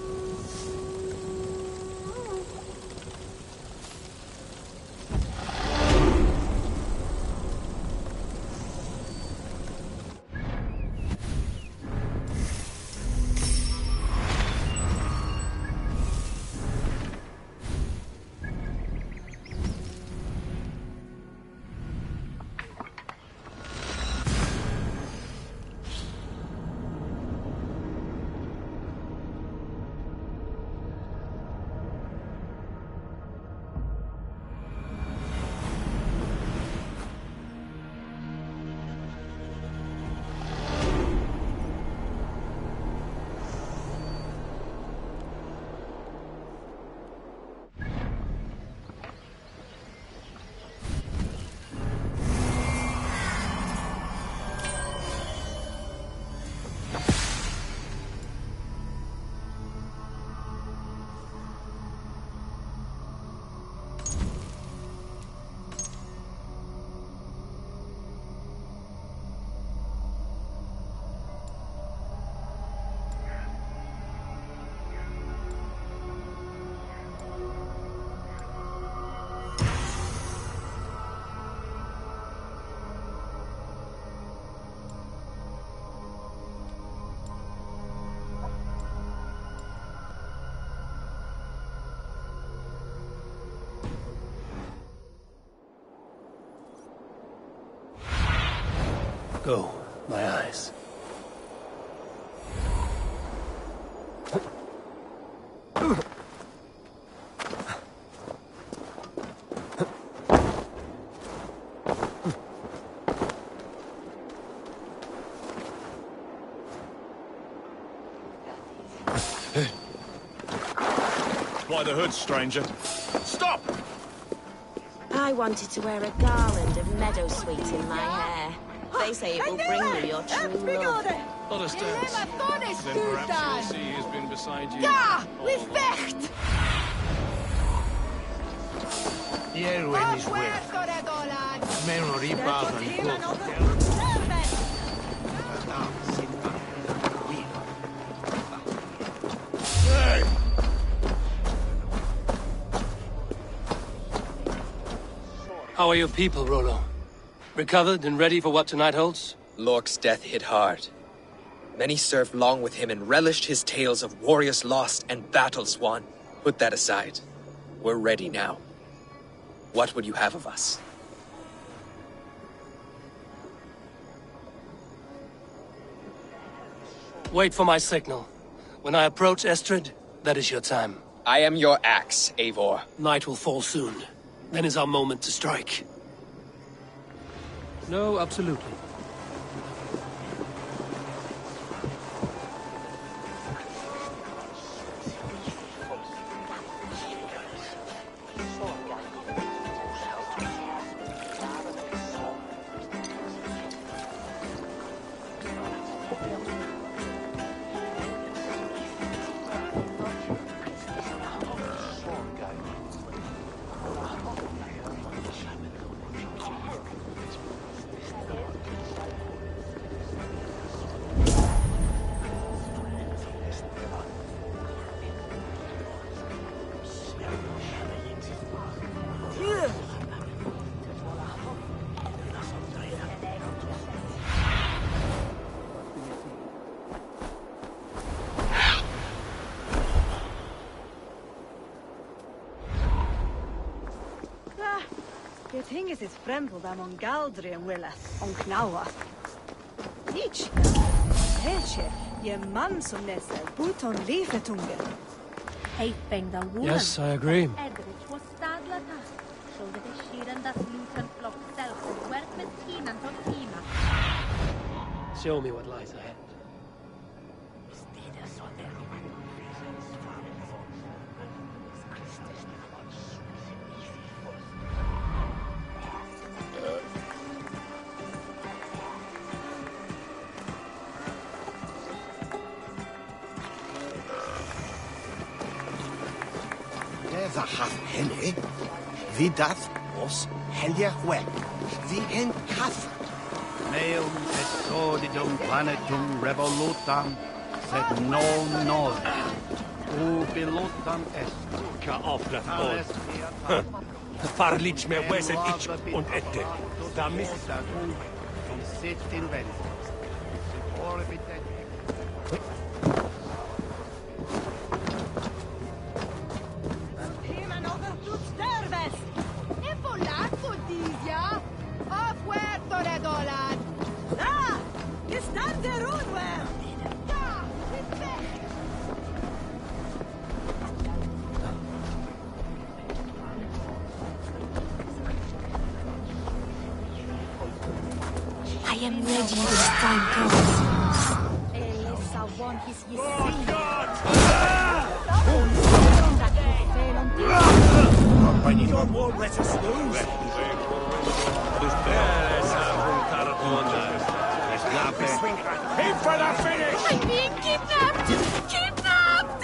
Go, my eyes. Why the hood, stranger? Stop! I wanted to wear a garland of meadowsweet in my hair. They say it will bring you your true love. Understands. Then perhaps you'll see he's been beside you. Ja, we vecht! The Erwin is with. Memory bars and How are your people, Rollo? Recovered and ready for what tonight holds? Lork's death hit hard. Many served long with him and relished his tales of warriors lost and battles won. Put that aside. We're ready now. What would you have of us? Wait for my signal. When I approach Estrid, that is your time. I am your axe, Eivor. Night will fall soon. Then is our moment to strike. No, absolutely. Det hinges is frempel among Galdri and Willis on Knawa. Each Heche, je man som nesse, buton lifetungen. Heipeng the woman. Yes, I agree. Edrich was stadlata. So the Shiran das Luton flock self and work with Teen and Totima. Show me what lies ahead. the hath heli, vidath os helia web, the en cath. Meum exordidum planetum revolutam, sed non nod. Ubilutam est. Ca offreth God. Farlich me weset ich und ette. Da misst Sit in ventis. Orbitet. I am ready when the time comes. God won't let us lose. Aim for the finish! I'm being kidnapped! Kidnapped!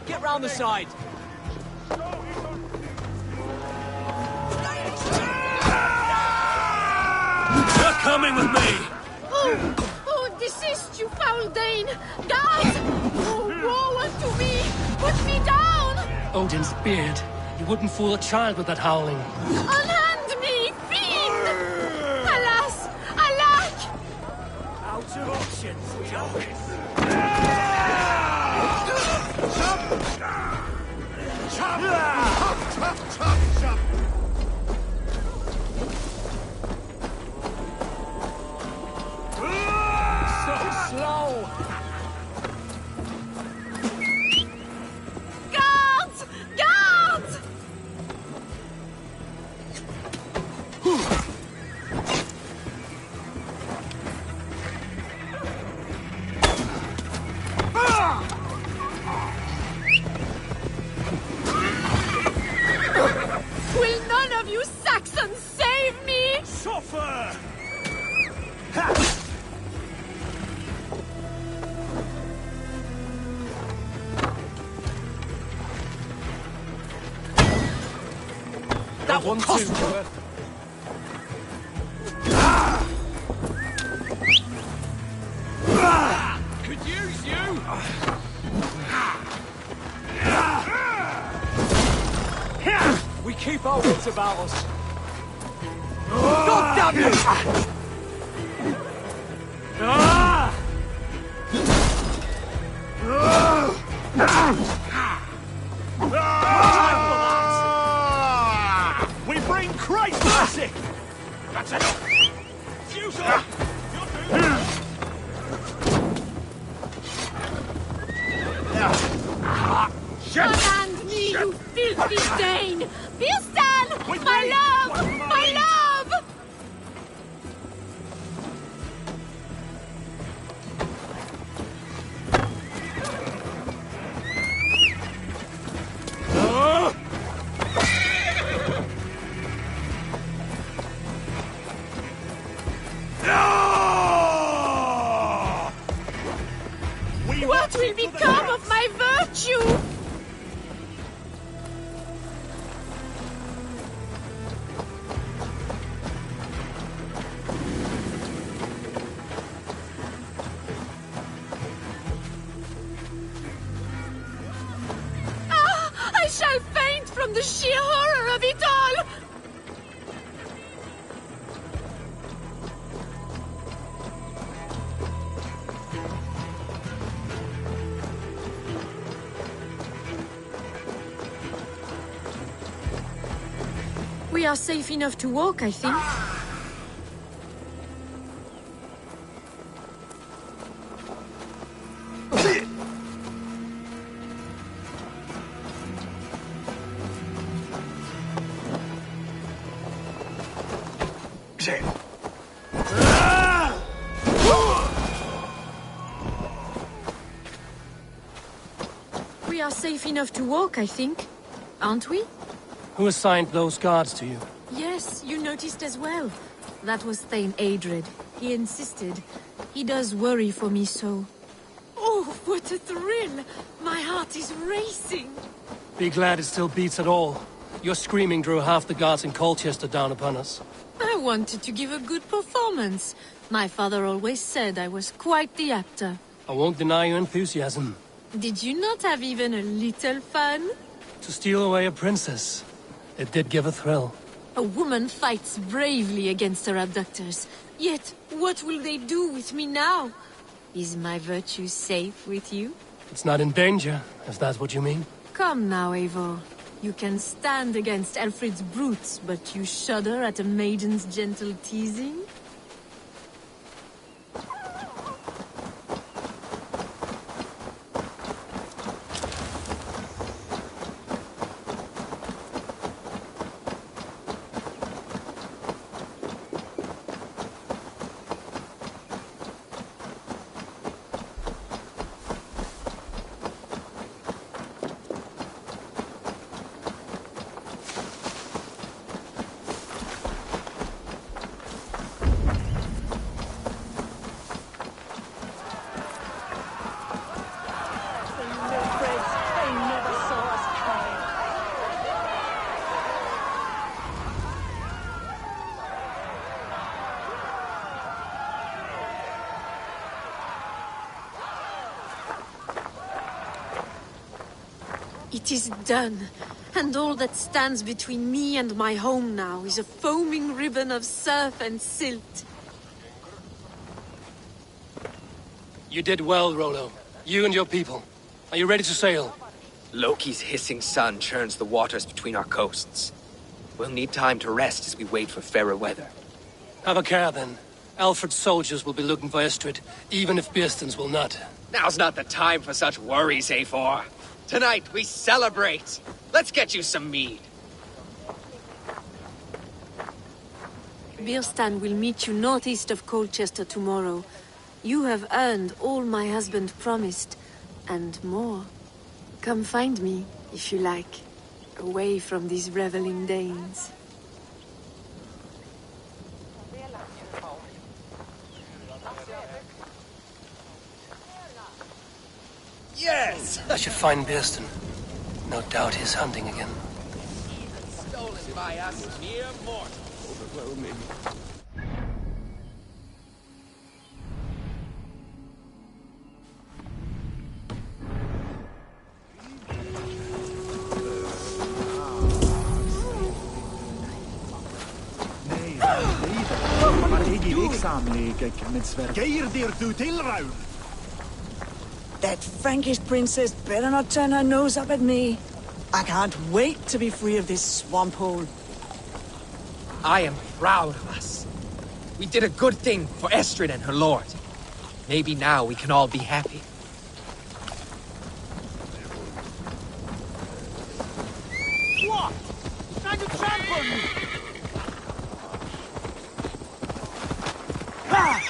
Get round the side. You're coming with me! Oh, desist, you foul Dane! Guards! Oh, woe unto me! Put me down! Odin's beard. You wouldn't fool a child with that howling. Unhand me, fiend! Alas! Alack! Out of options, Joe. Chop! Chop! Chop! Chop! So slow. Guards! Guards! Will none of you Saxons save me? Suffer! That one cost you. Could use you! We keep our wits about us. God damn you! We bring Christ mercy! That's enough! Fuser! Unhand me, you filthy Dane! Birstan! My love! My love! What will become of my virtue? I shall faint from the sheer horror of it all! We are safe enough to walk, I think. We are safe enough to walk, I think. Aren't we? Who assigned those guards to you? Yes, you noticed as well. That was Thane Adred. He insisted. He does worry for me so. Oh, what a thrill! My heart is racing. Be glad it still beats at all. Your screaming drew half the guards in Colchester down upon us. I wanted to give a good performance. My father always said I was quite the actor. I won't deny your enthusiasm. Did you not have even a little fun? To steal away a princess. It did give a thrill. A woman fights bravely against her abductors. Yet, what will they do with me now? Is my virtue safe with you? It's not in danger, if that's what you mean. Come now, Eivor. You can stand against Alfred's brutes, but you shudder at a maiden's gentle teasing? It is done, and all that stands between me and my home now is a foaming ribbon of surf and silt. You did well, Rollo. You and your people. Are you ready to sail? Loki's hissing sun churns the waters between our coasts. We'll need time to rest as we wait for fairer weather. Have a care, then. Alfred's soldiers will be looking for Estrid, even if Bearstons will not. Now's not the time for such worries, A4. Tonight, we celebrate. Let's get you some mead. Bearstan will meet you northeast of Colchester tomorrow. You have earned all my husband promised, and more. Come find me, if you like, away from these reveling Danes. Yes! I should find Bearstan. No doubt he's hunting again. Stolen by us, mere mortals. Overwhelming. That Frankish princess better not turn her nose up at me. I can't wait to be free of this swamp hole. I am proud of us. We did a good thing for Estrid and her lord. Maybe now we can all be happy. What? Trying to trample me! Ah!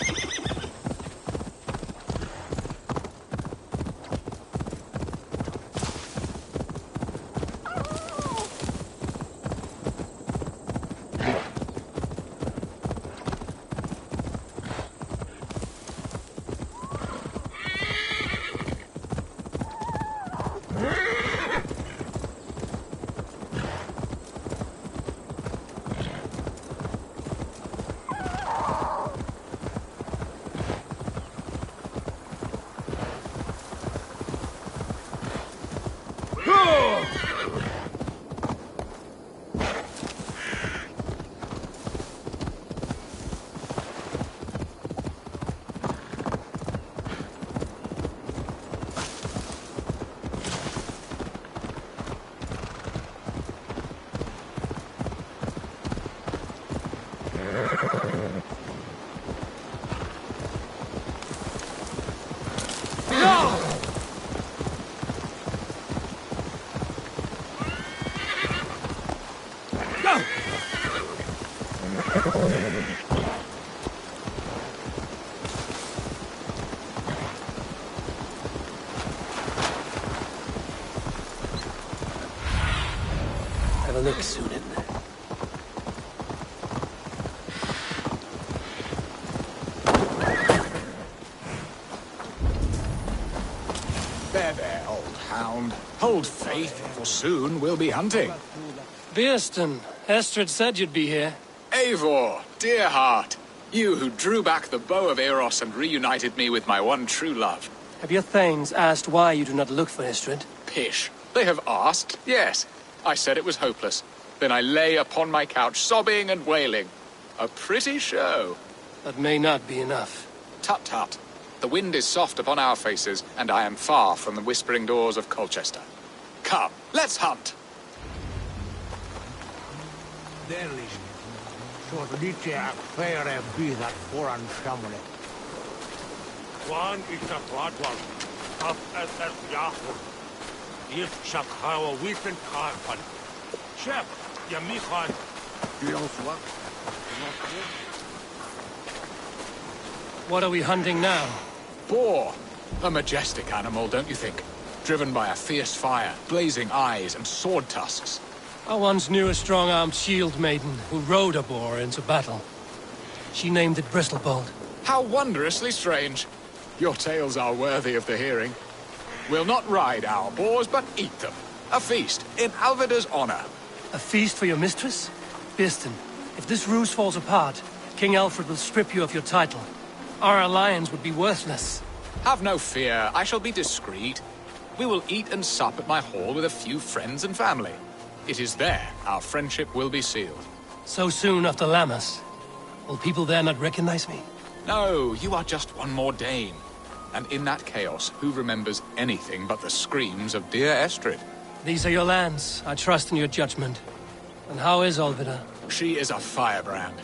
Have a look soon in there. There, there, old hound. Hold faith, for soon we'll be hunting. Beerston, Estrid said you'd be here. Eivor, dear heart. You who drew back the bow of Eros and reunited me with my one true love. Have your thanes asked why you do not look for Estrid? Pish. They have asked, yes. I said it was hopeless. Then I lay upon my couch, sobbing and wailing. A pretty show. That may not be enough. Tut tut. The wind is soft upon our faces, and I am far from the whispering doors of Colchester. Come, let's hunt! One is a broad one. Up as Yahoo. If Shakawa Within Tarpan. Chef, Yamichan. What are we hunting now? Boar. A majestic animal, don't you think? Driven by a fierce fire, blazing eyes, and sword tusks. I once knew a strong-armed shield maiden who rode a boar into battle. She named it Bristlebolt. How wondrously strange. Your tales are worthy of the hearing. We'll not ride our boars, but eat them. A feast, in Alvida's honor. A feast for your mistress? Beerston, if this ruse falls apart, King Alfred will strip you of your title. Our alliance would be worthless. Have no fear, I shall be discreet. We will eat and sup at my hall with a few friends and family. It is there our friendship will be sealed. So soon after Lammas? Will people there not recognize me? No, you are just one more Dane. And in that chaos, who remembers anything but the screams of dear Estrid? These are your lands. I trust in your judgment. And how is Alvida? She is a firebrand.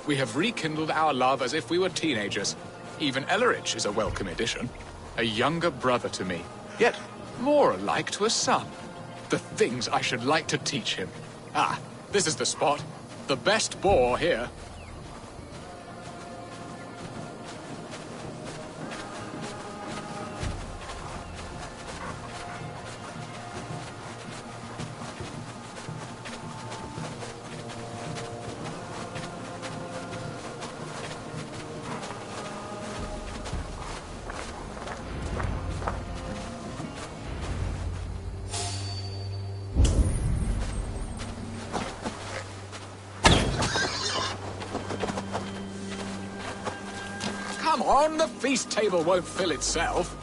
We have rekindled our love as if we were teenagers. Even Ellerich is a welcome addition. A younger brother to me, yet more alike to a son. The things I should like to teach him. Ah, this is the spot. The best boar here. Come on, the feast table won't fill itself.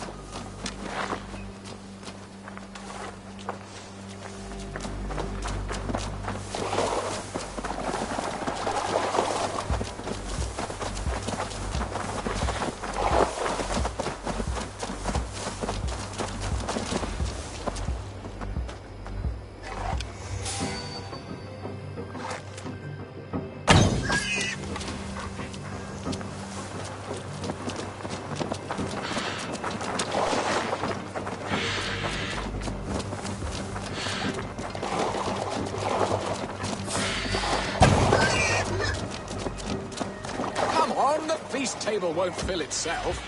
Feast table won't fill itself.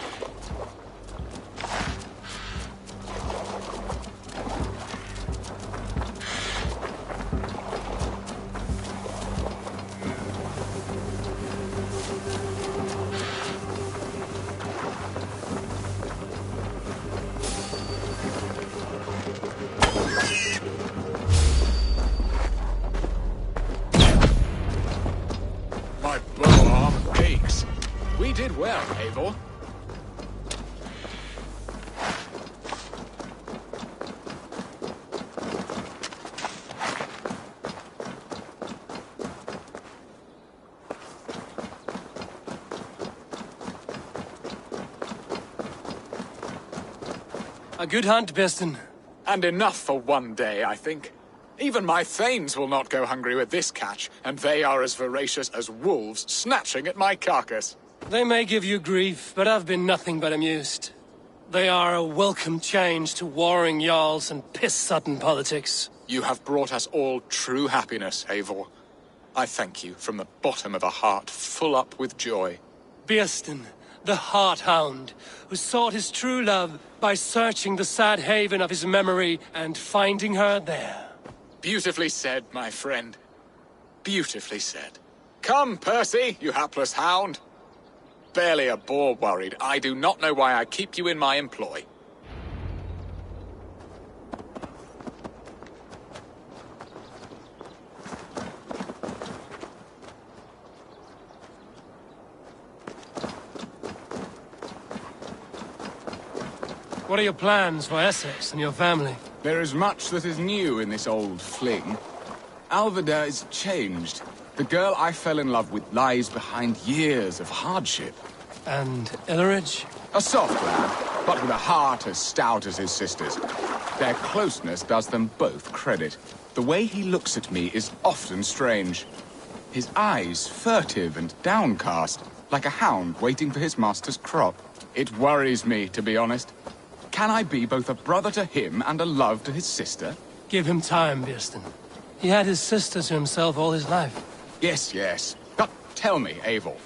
My bow arm aches. We did well, Eivor. A good hunt, Beerston. And enough for one day, I think. Even my thanes will not go hungry with this catch, and they are as voracious as wolves snatching at my carcass. They may give you grief, but I've been nothing but amused. They are a welcome change to warring jarls and piss-sodden politics. You have brought us all true happiness, Eivor. I thank you from the bottom of a heart full up with joy. Beerston, the Heart-Hound, who sought his true love by searching the sad haven of his memory and finding her there. Beautifully said, my friend. Beautifully said. Come, Percy, you hapless hound. Barely a boar worried. I do not know why I keep you in my employ. What are your plans for Essex and your family? There is much that is new in this old fling. Alvida is changed. The girl I fell in love with lies behind years of hardship. And Illerich? A soft lad, but with a heart as stout as his sister's. Their closeness does them both credit. The way he looks at me is often strange. His eyes furtive and downcast, like a hound waiting for his master's crop. It worries me, to be honest. Can I be both a brother to him and a love to his sister? Give him time, Birsten. He had his sister to himself all his life. Yes, yes. But tell me, Eivor,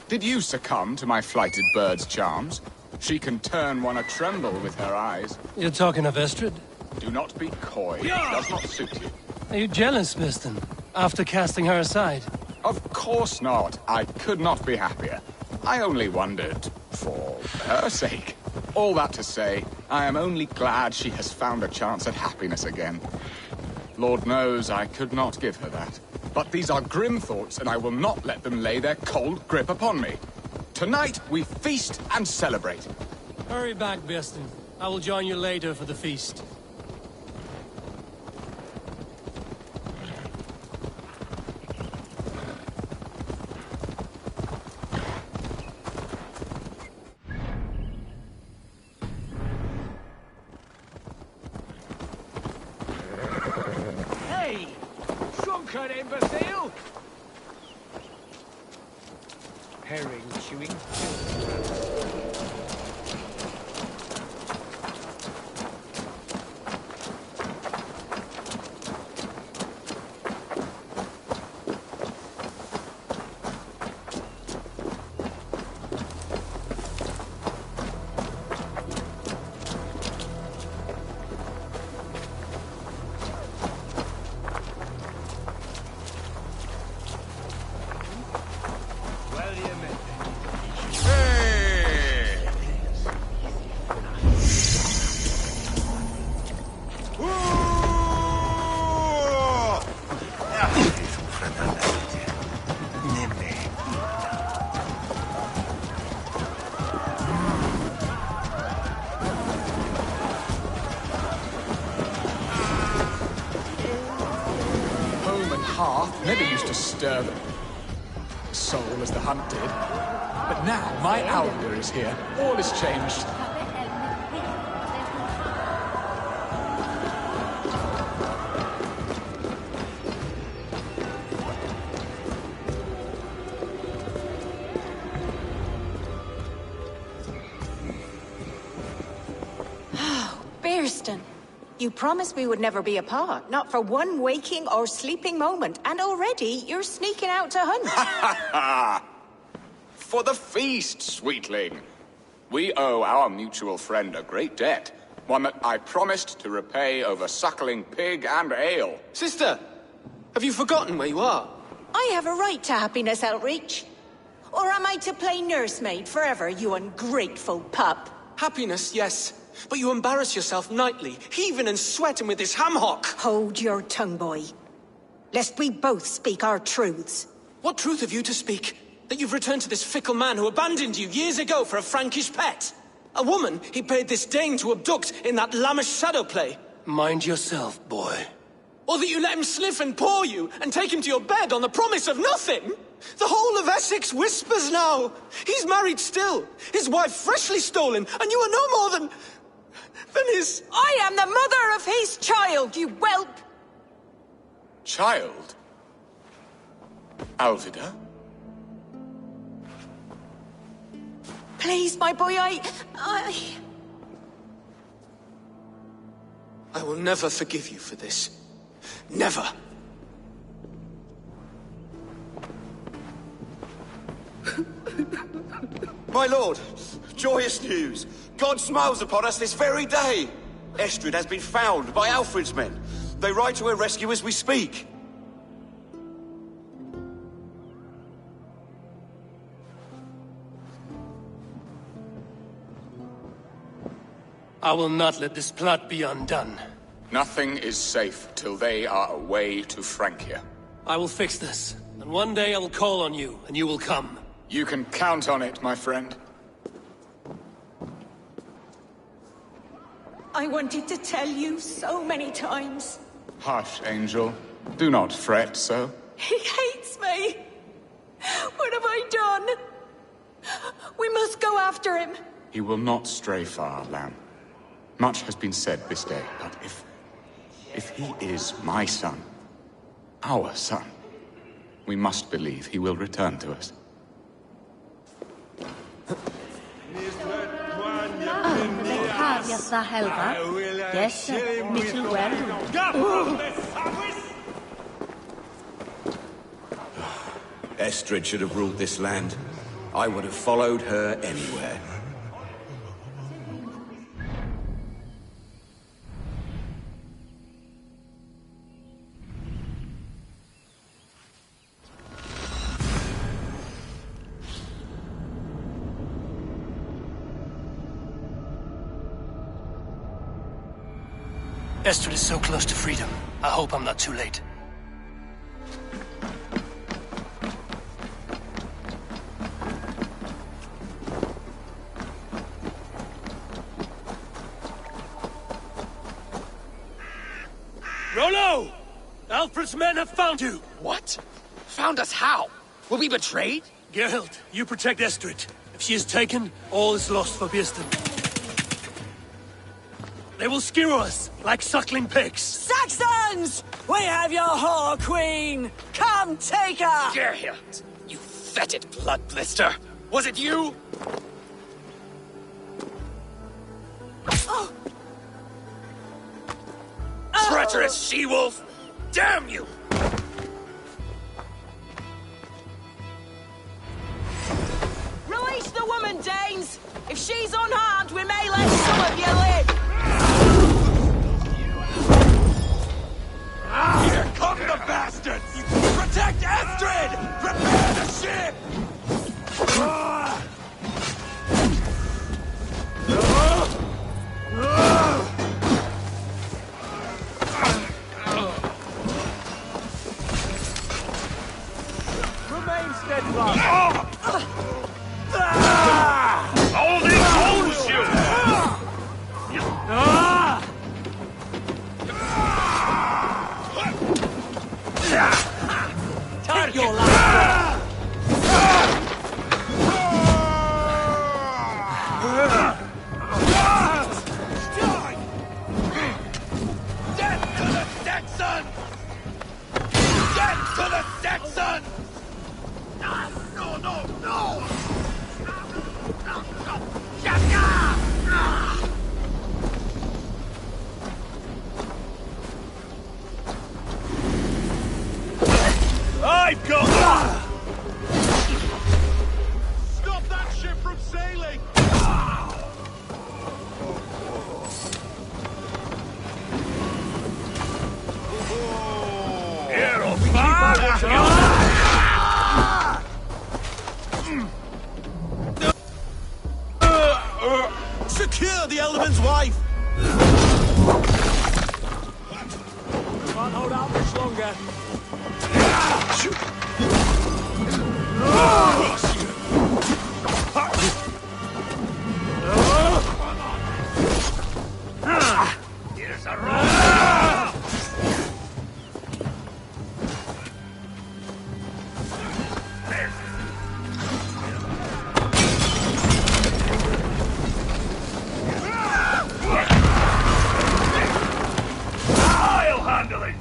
did you succumb to my flighted bird's charms? She can turn one a tremble with her eyes. You're talking of Estrid? Do not be coy. It does not suit you. Are you jealous, Birsten, after casting her aside? Of course not. I could not be happier. I only wondered for her sake. All that to say, I am only glad she has found a chance at happiness again. Lord knows I could not give her that. But these are grim thoughts, and I will not let them lay their cold grip upon me. Tonight, we feast and celebrate. Hurry back, Birsten. I will join you later for the feast. Hey! Shrunken imbecile! Herring chewing. Never used to stir the soul as the hunt did. But now my Alvida is here. All is changed. Birsten, you promised we would never be apart, not for one waking or sleeping moment, and already you're sneaking out to hunt. For the feast, sweetling. We owe our mutual friend a great debt, one that I promised to repay over suckling pig and ale. Sister, have you forgotten where you are? I have a right to happiness, Outreach. Or am I to play nursemaid forever, you ungrateful pup? Happiness, yes. But you embarrass yourself nightly, heaving and sweating with this ham-hock. Hold your tongue, boy. Lest we both speak our truths. What truth have you to speak? That you've returned to this fickle man who abandoned you years ago for a Frankish pet? A woman he paid this Dane to abduct in that lammish shadow play? Mind yourself, boy. Or that you let him sniff and paw you, and take him to your bed on the promise of nothing? The whole of Essex whispers now. He's married still, his wife freshly stolen, and you are no more than his... I am the mother of his child, you whelp! Child? Alvida? Please, my boy, I will never forgive you for this. Never. My lord, joyous news. God smiles upon us this very day. Estrid has been found by Alfred's men. They ride to her rescue as we speak. I will not let this plot be undone. Nothing is safe till they are away to Francia. I will fix this, and one day I will call on you, and you will come. You can count on it, my friend. I wanted to tell you so many times. Hush, Angel. Do not fret so. He hates me. What have I done? We must go after him. He will not stray far, Lamb. Much has been said this day, but if he is my son, our son, we must believe he will return to us. Estrid should have ruled this land. I would have followed her anywhere. Astro is so close to freedom. I hope I'm not too late. Rollo! Alfred's men have found you! What? Found us how? Were we betrayed? Geralt, you protect Astrid. If she is taken, all is lost for Bearston. They will skewer us like suckling pigs. Saxons! We have your whore queen! Come take her! Geralt, you fetid blood blister! Was it you? Oh. Treacherous she-wolf! Damn you! Release the woman, Danes! If she's unharmed, we may let some of you live! Here come the bastards! Protect Astrid! Prepare the ship! Remain steadfast! Hold it, hold you! Take your last Death to the Saxon! Death to the Saxon! No, no, no! I've got... Stop that ship from sailing! Here, old fire! Secure the Element's wife! Can't hold out much longer. Here's a roll! I'll handle it!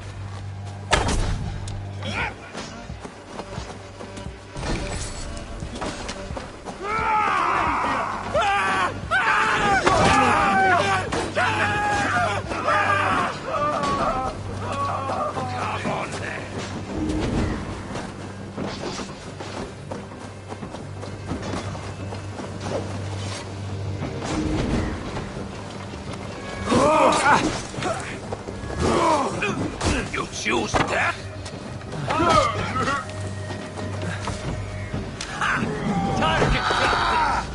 You choose death? Target practice!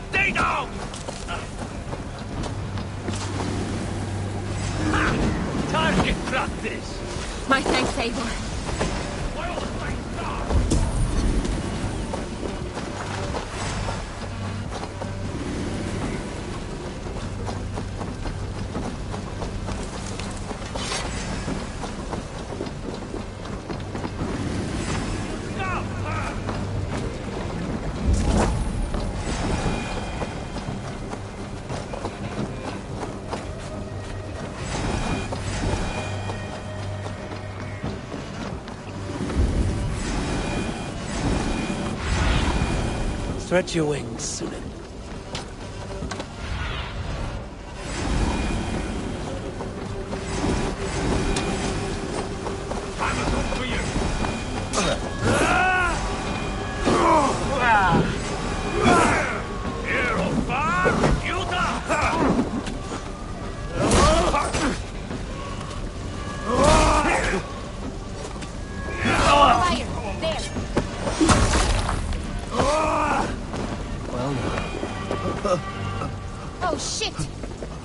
Stay down! Target practice! My thanks, Eivor. Stretch your wings, Sunan. Oh shit!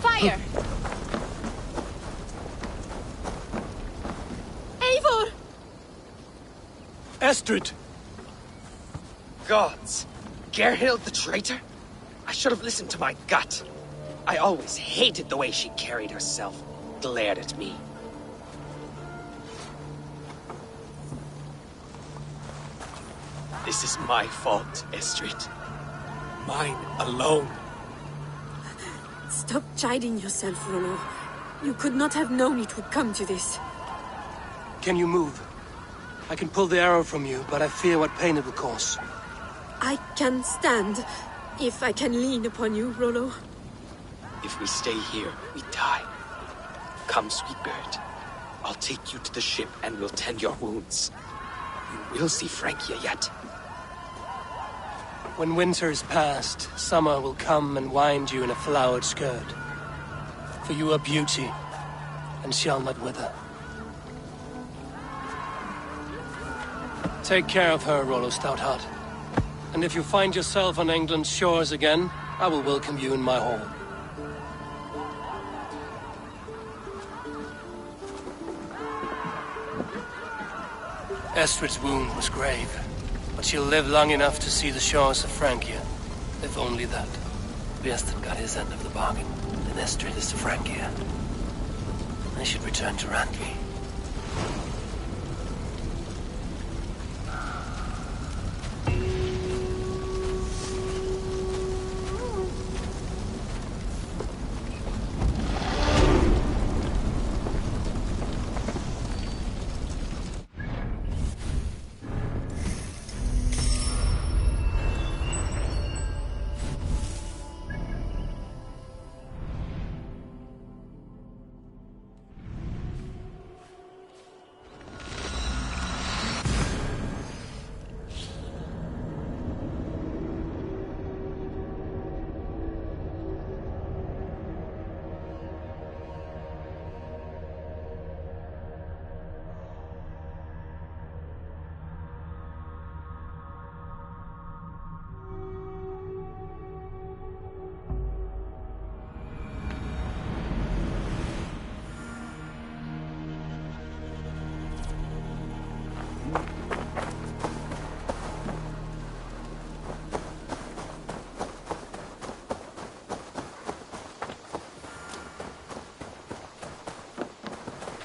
Fire! Eivor! Astrid! Gods! Gerhild the traitor? I should have listened to my gut. I always hated the way she carried herself, glared at me. This is my fault, Astrid. Mine alone. Stop chiding yourself, Rollo. You could not have known it would come to this. Can you move? I can pull the arrow from you, but I fear what pain it will cause. I can stand, if I can lean upon you, Rollo. If we stay here, we die. Come, sweet bird. I'll take you to the ship and we'll tend your wounds. You will see Francia yet. When winter is past, summer will come and wind you in a flowered skirt. For you are beauty, and shall not wither. Take care of her, Rollo Stoutheart. And if you find yourself on England's shores again, I will welcome you in my hall. Astrid's wound was grave, but she'll live long enough to see the shores of Francia. If only that. Biestan got his end of the bargain, and Astrid is to Francia. I should return to Randvi.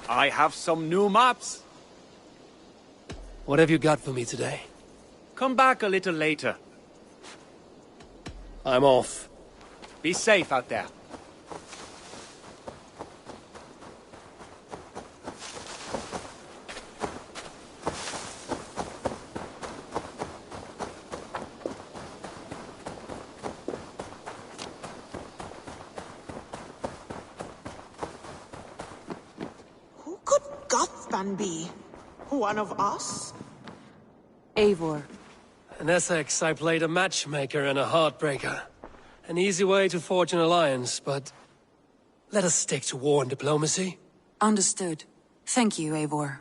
I have some new maps. What have you got for me today? Come back a little later. I'm off. Be safe out there. Gothman be? One of us? Eivor. In Essex, I played a matchmaker and a heartbreaker. An easy way to forge an alliance, but let us stick to war and diplomacy. Understood. Thank you, Eivor.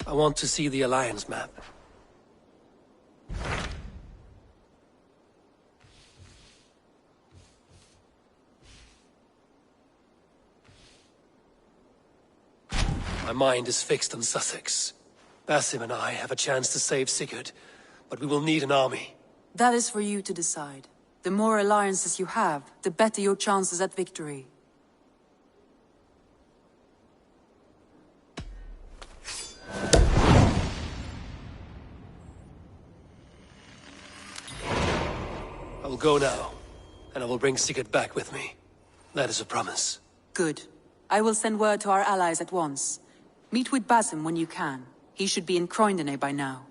I want to see the Alliance map. My mind is fixed on Sussex. Basim and I have a chance to save Sigurd, but we will need an army. That is for you to decide. The more alliances you have, the better your chances at victory. I will go now, and I will bring Sigurd back with me. That is a promise. Good. I will send word to our allies at once. Meet with Basim when you can. He should be in Croydon by now.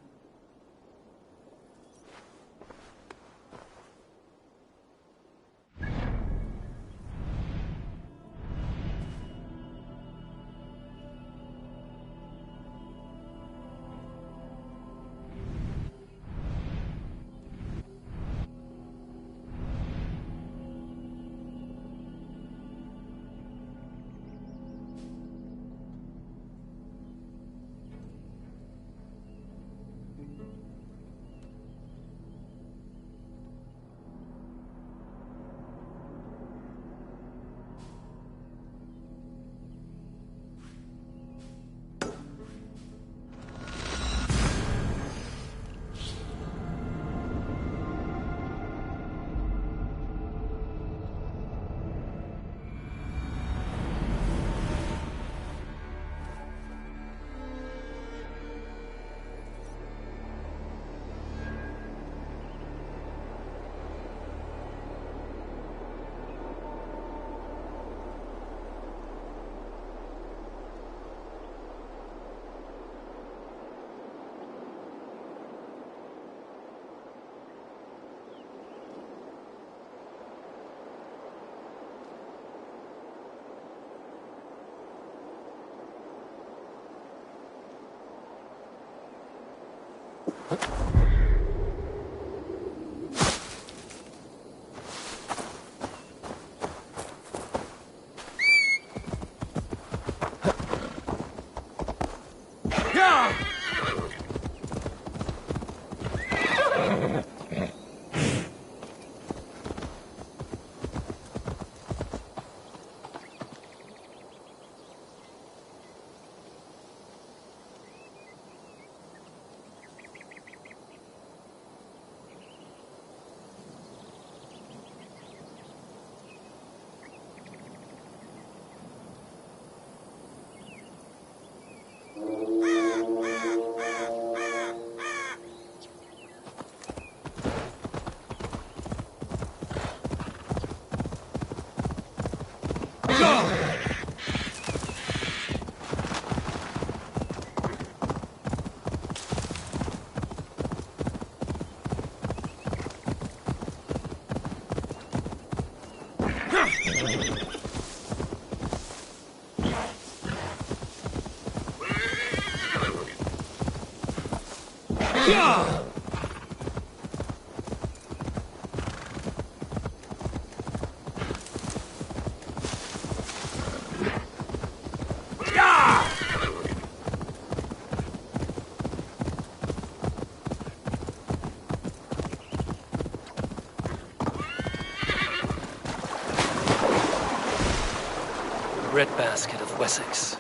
Breadbasket of Wessex,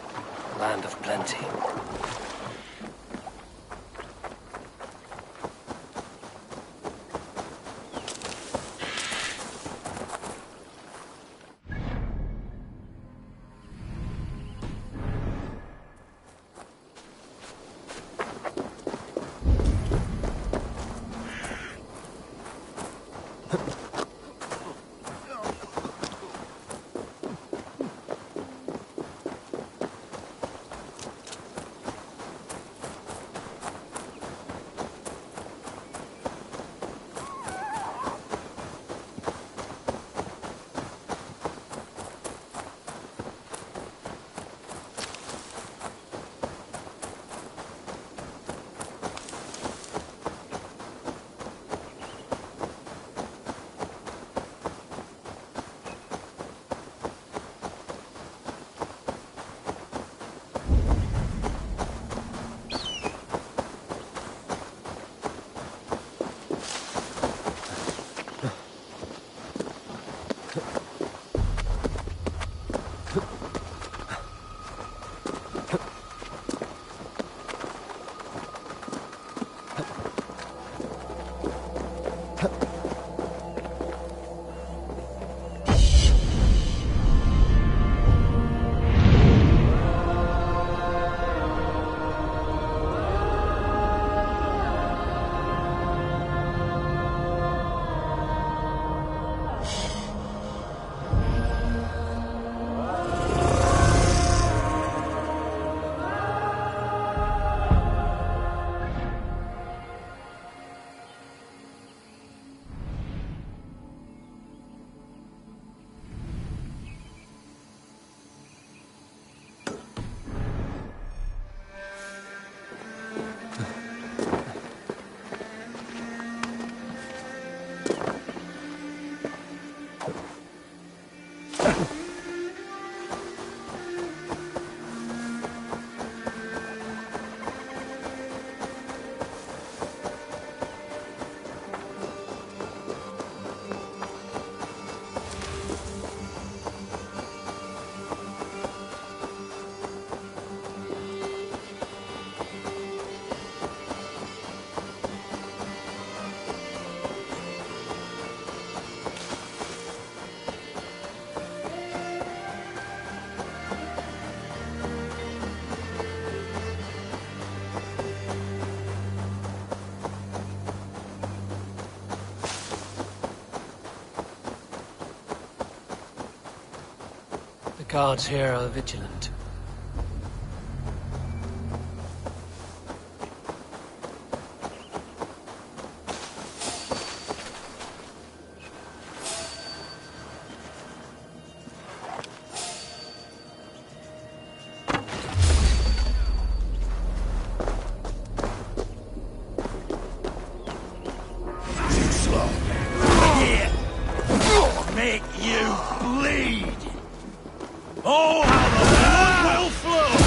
land of plenty. The guards here are vigilant. Make you bleed! Oh, how the blood will flow!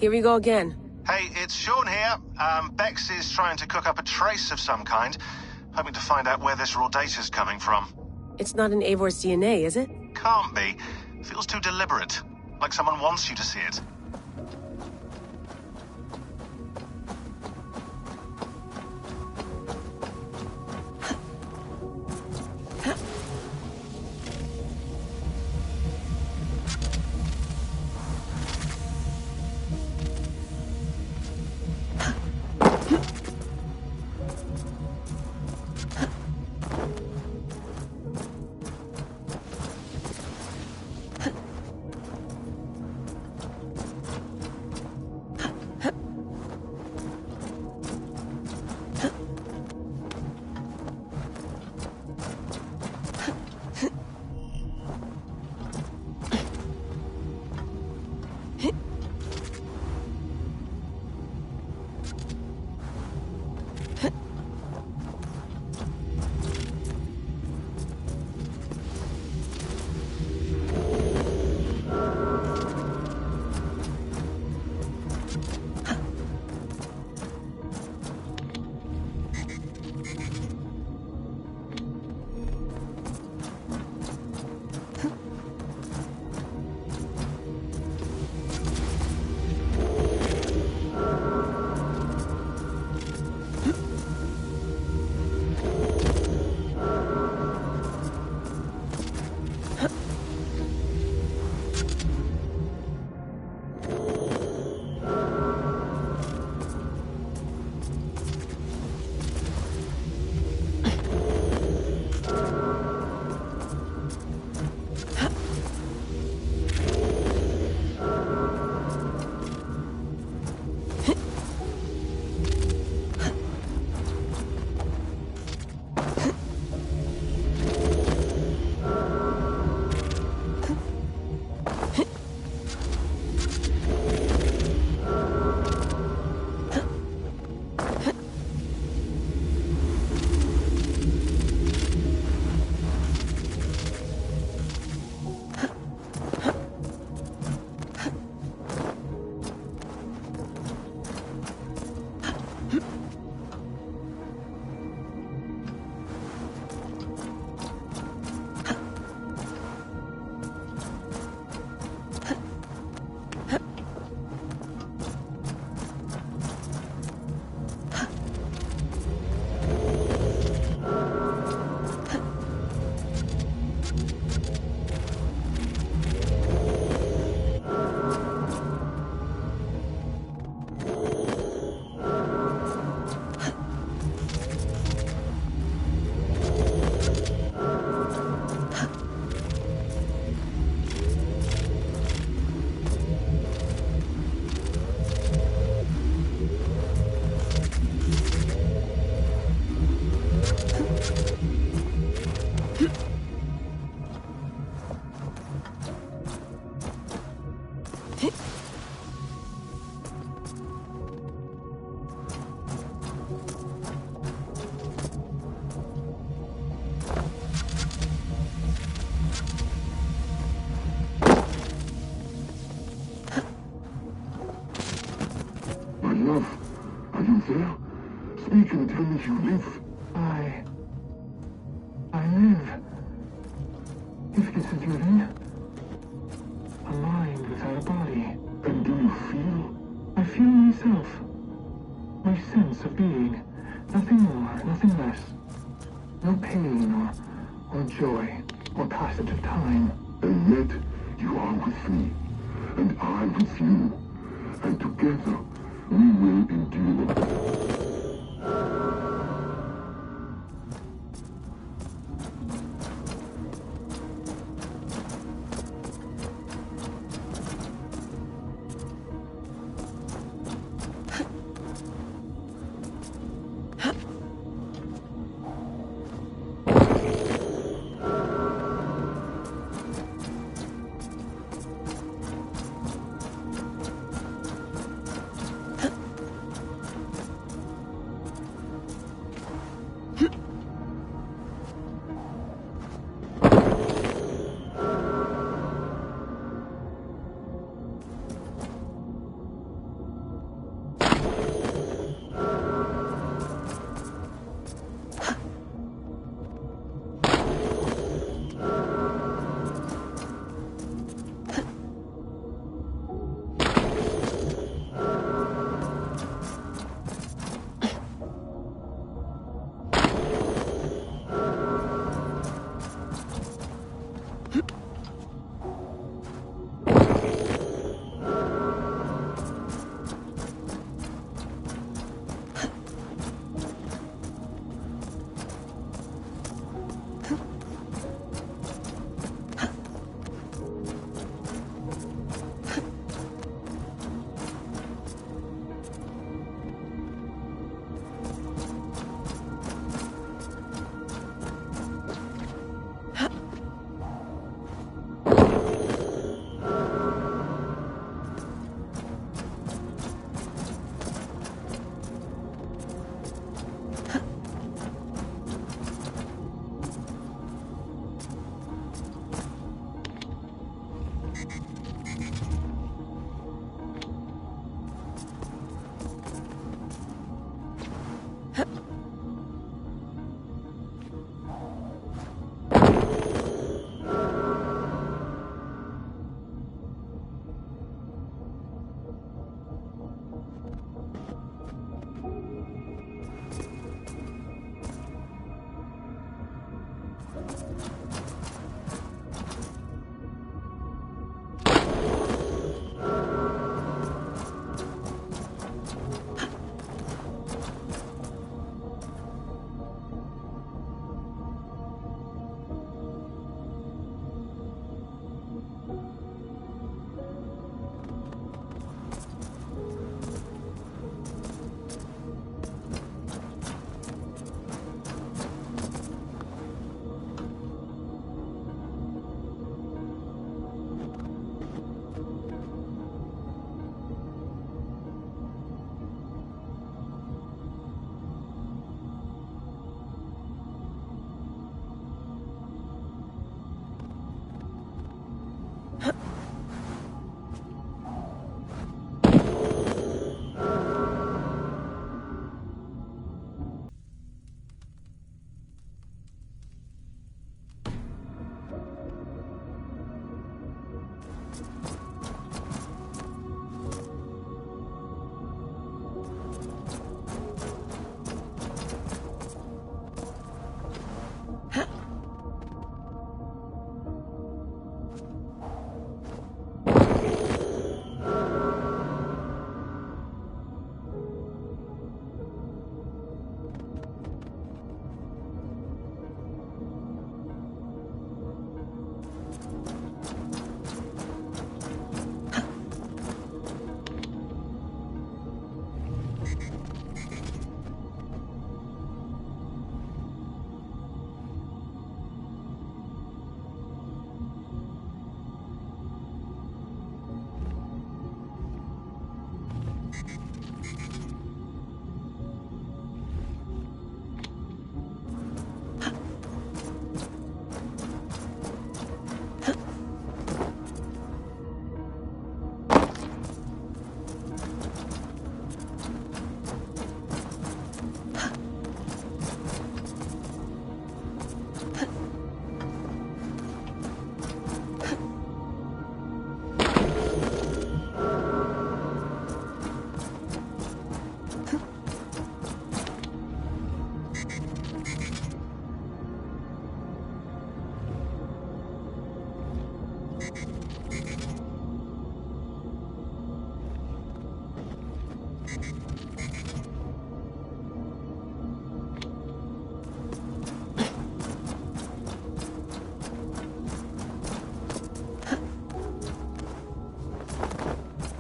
Here we go again. Hey, it's Sean here. Bex is trying to cook up a trace of some kind, hoping to find out where this raw data's coming from. It's not in Eivor's DNA, is it? Can't be. Feels too deliberate, like someone wants you to see it. love, are you there? Speak and tell me you live. I live. If this is living. A mind without a body. And do you feel? I feel myself. My sense of being. Nothing more, nothing less. No pain or joy or passage of time. And yet you are with me, and I with you. And together we will endure.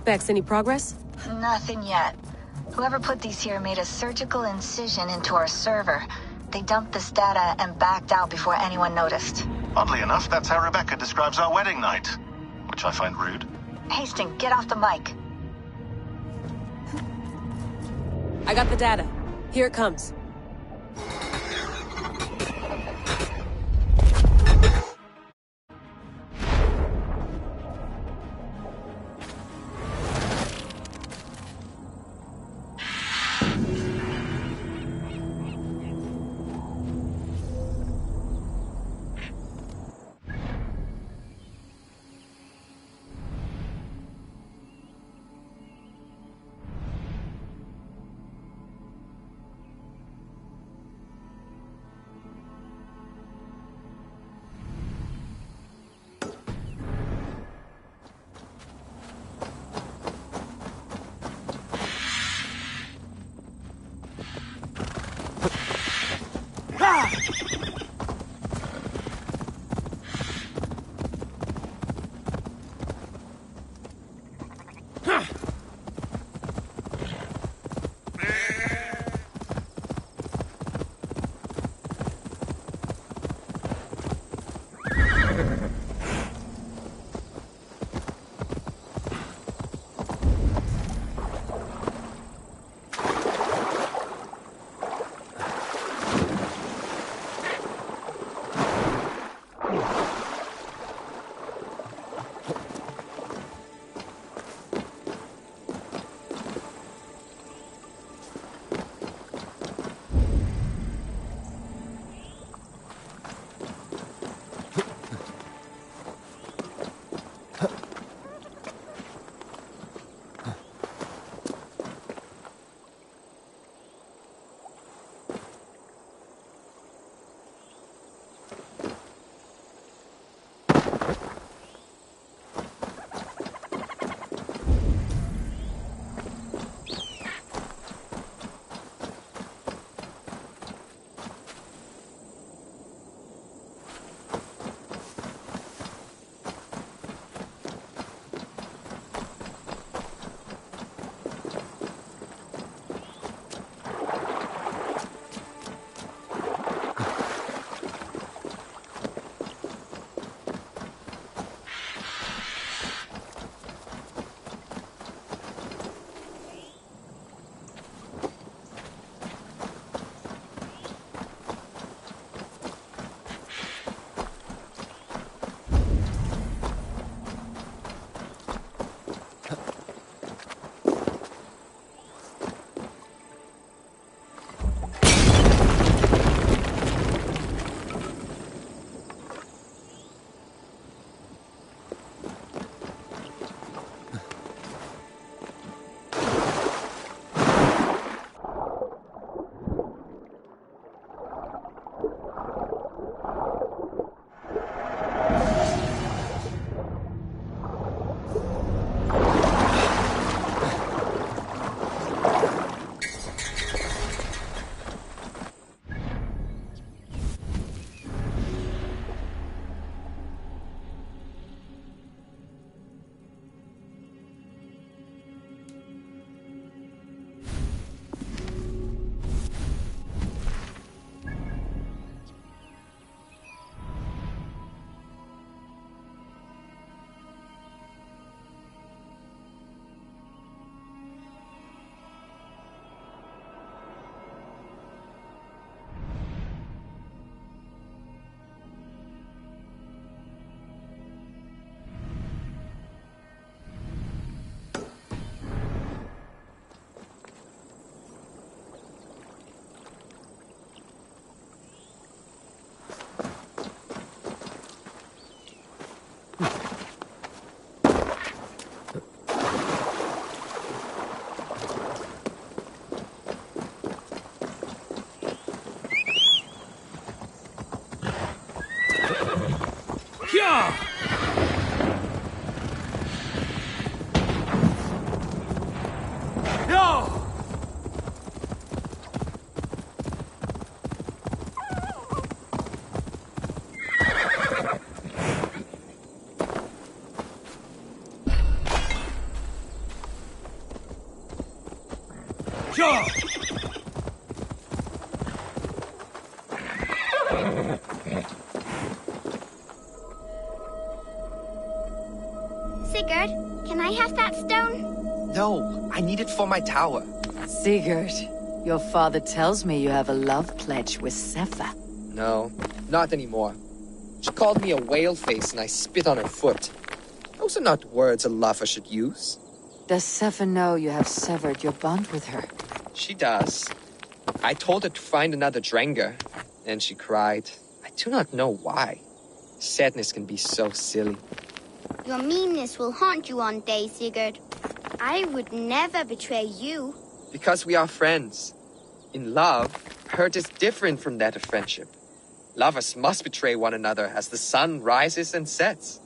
Bex, any progress? Nothing yet. Whoever put these here made a surgical incision into our server. They dumped this data and backed out before anyone noticed. Oddly enough, that's how Rebecca describes our wedding night. Which I find rude. Hastings, get off the mic. I got the data. Here it comes. Sure. Sigurd, can I have that stone? No, I need it for my tower. Sigurd, your father tells me you have a love pledge with Sefa. No, not anymore. She called me a whale face and I spit on her foot. Those are not words a lover should use. Does Sefa know you have severed your bond with her? She does. I told her to find another Drengar, and she cried. I do not know why. Sadness can be so silly. Your meanness will haunt you one day, Sigurd. I would never betray you. Because we are friends. In love, hurt is different from that of friendship. Lovers must betray one another as the sun rises and sets.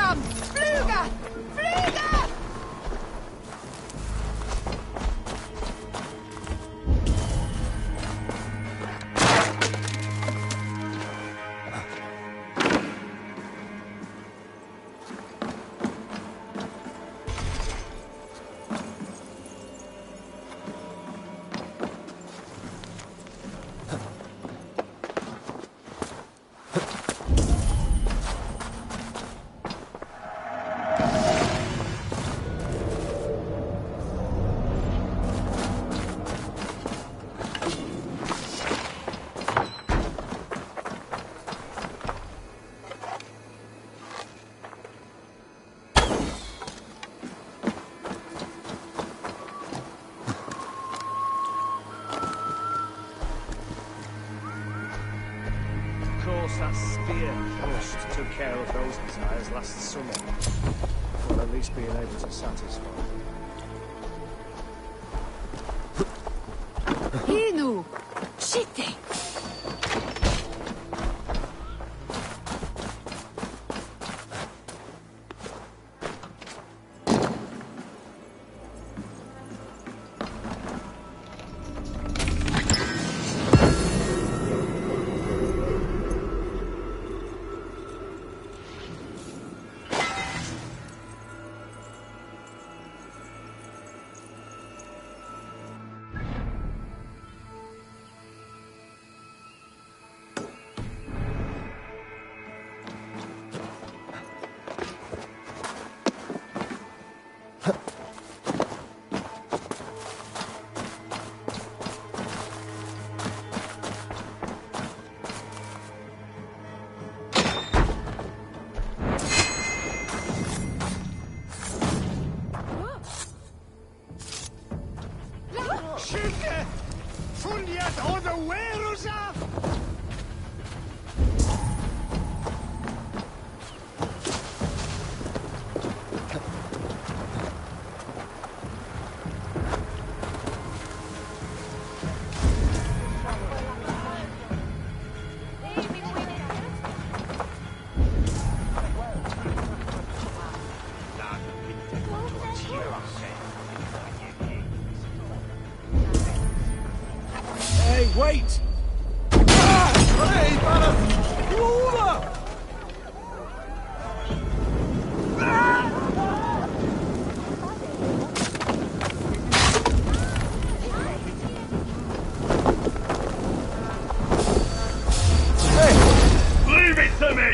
Fram! Flyga! Flyga! That spear thrust took care of those desires last summer. Or at least being able to satisfy them. Inu! Shite! Wait! Hey, Banner! Ruler! Hey! Leave it to me!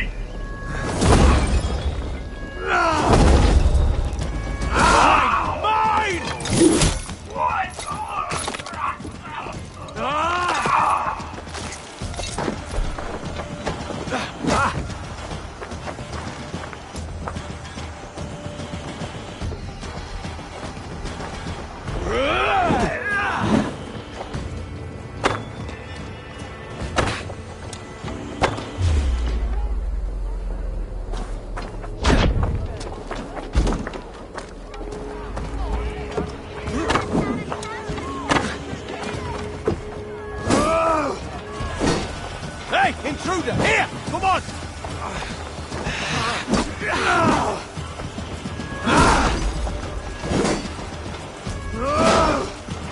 Intruder! Here! Come on!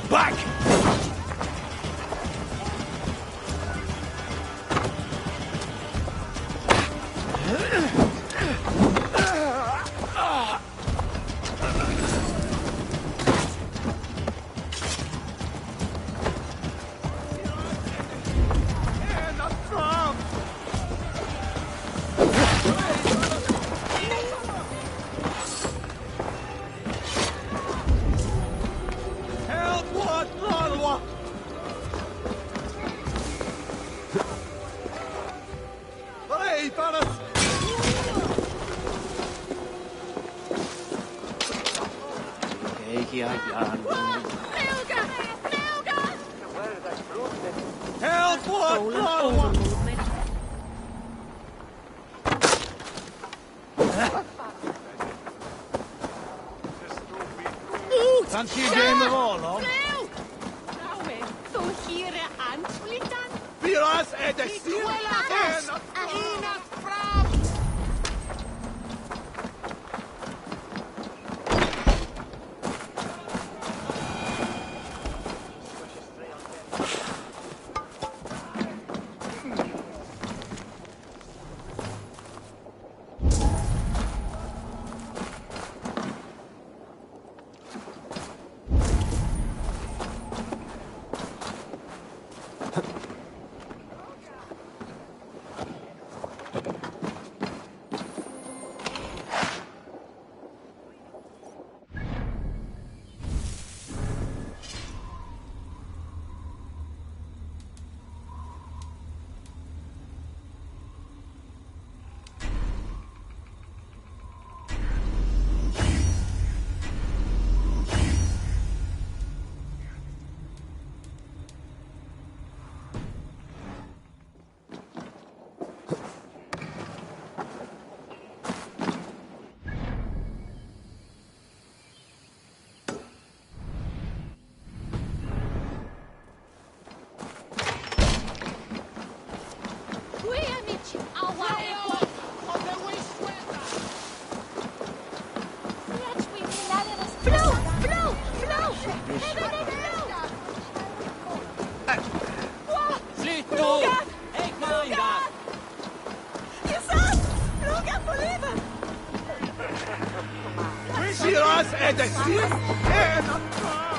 Back! Fancy a game of Orlog? Piras e de was a deceit and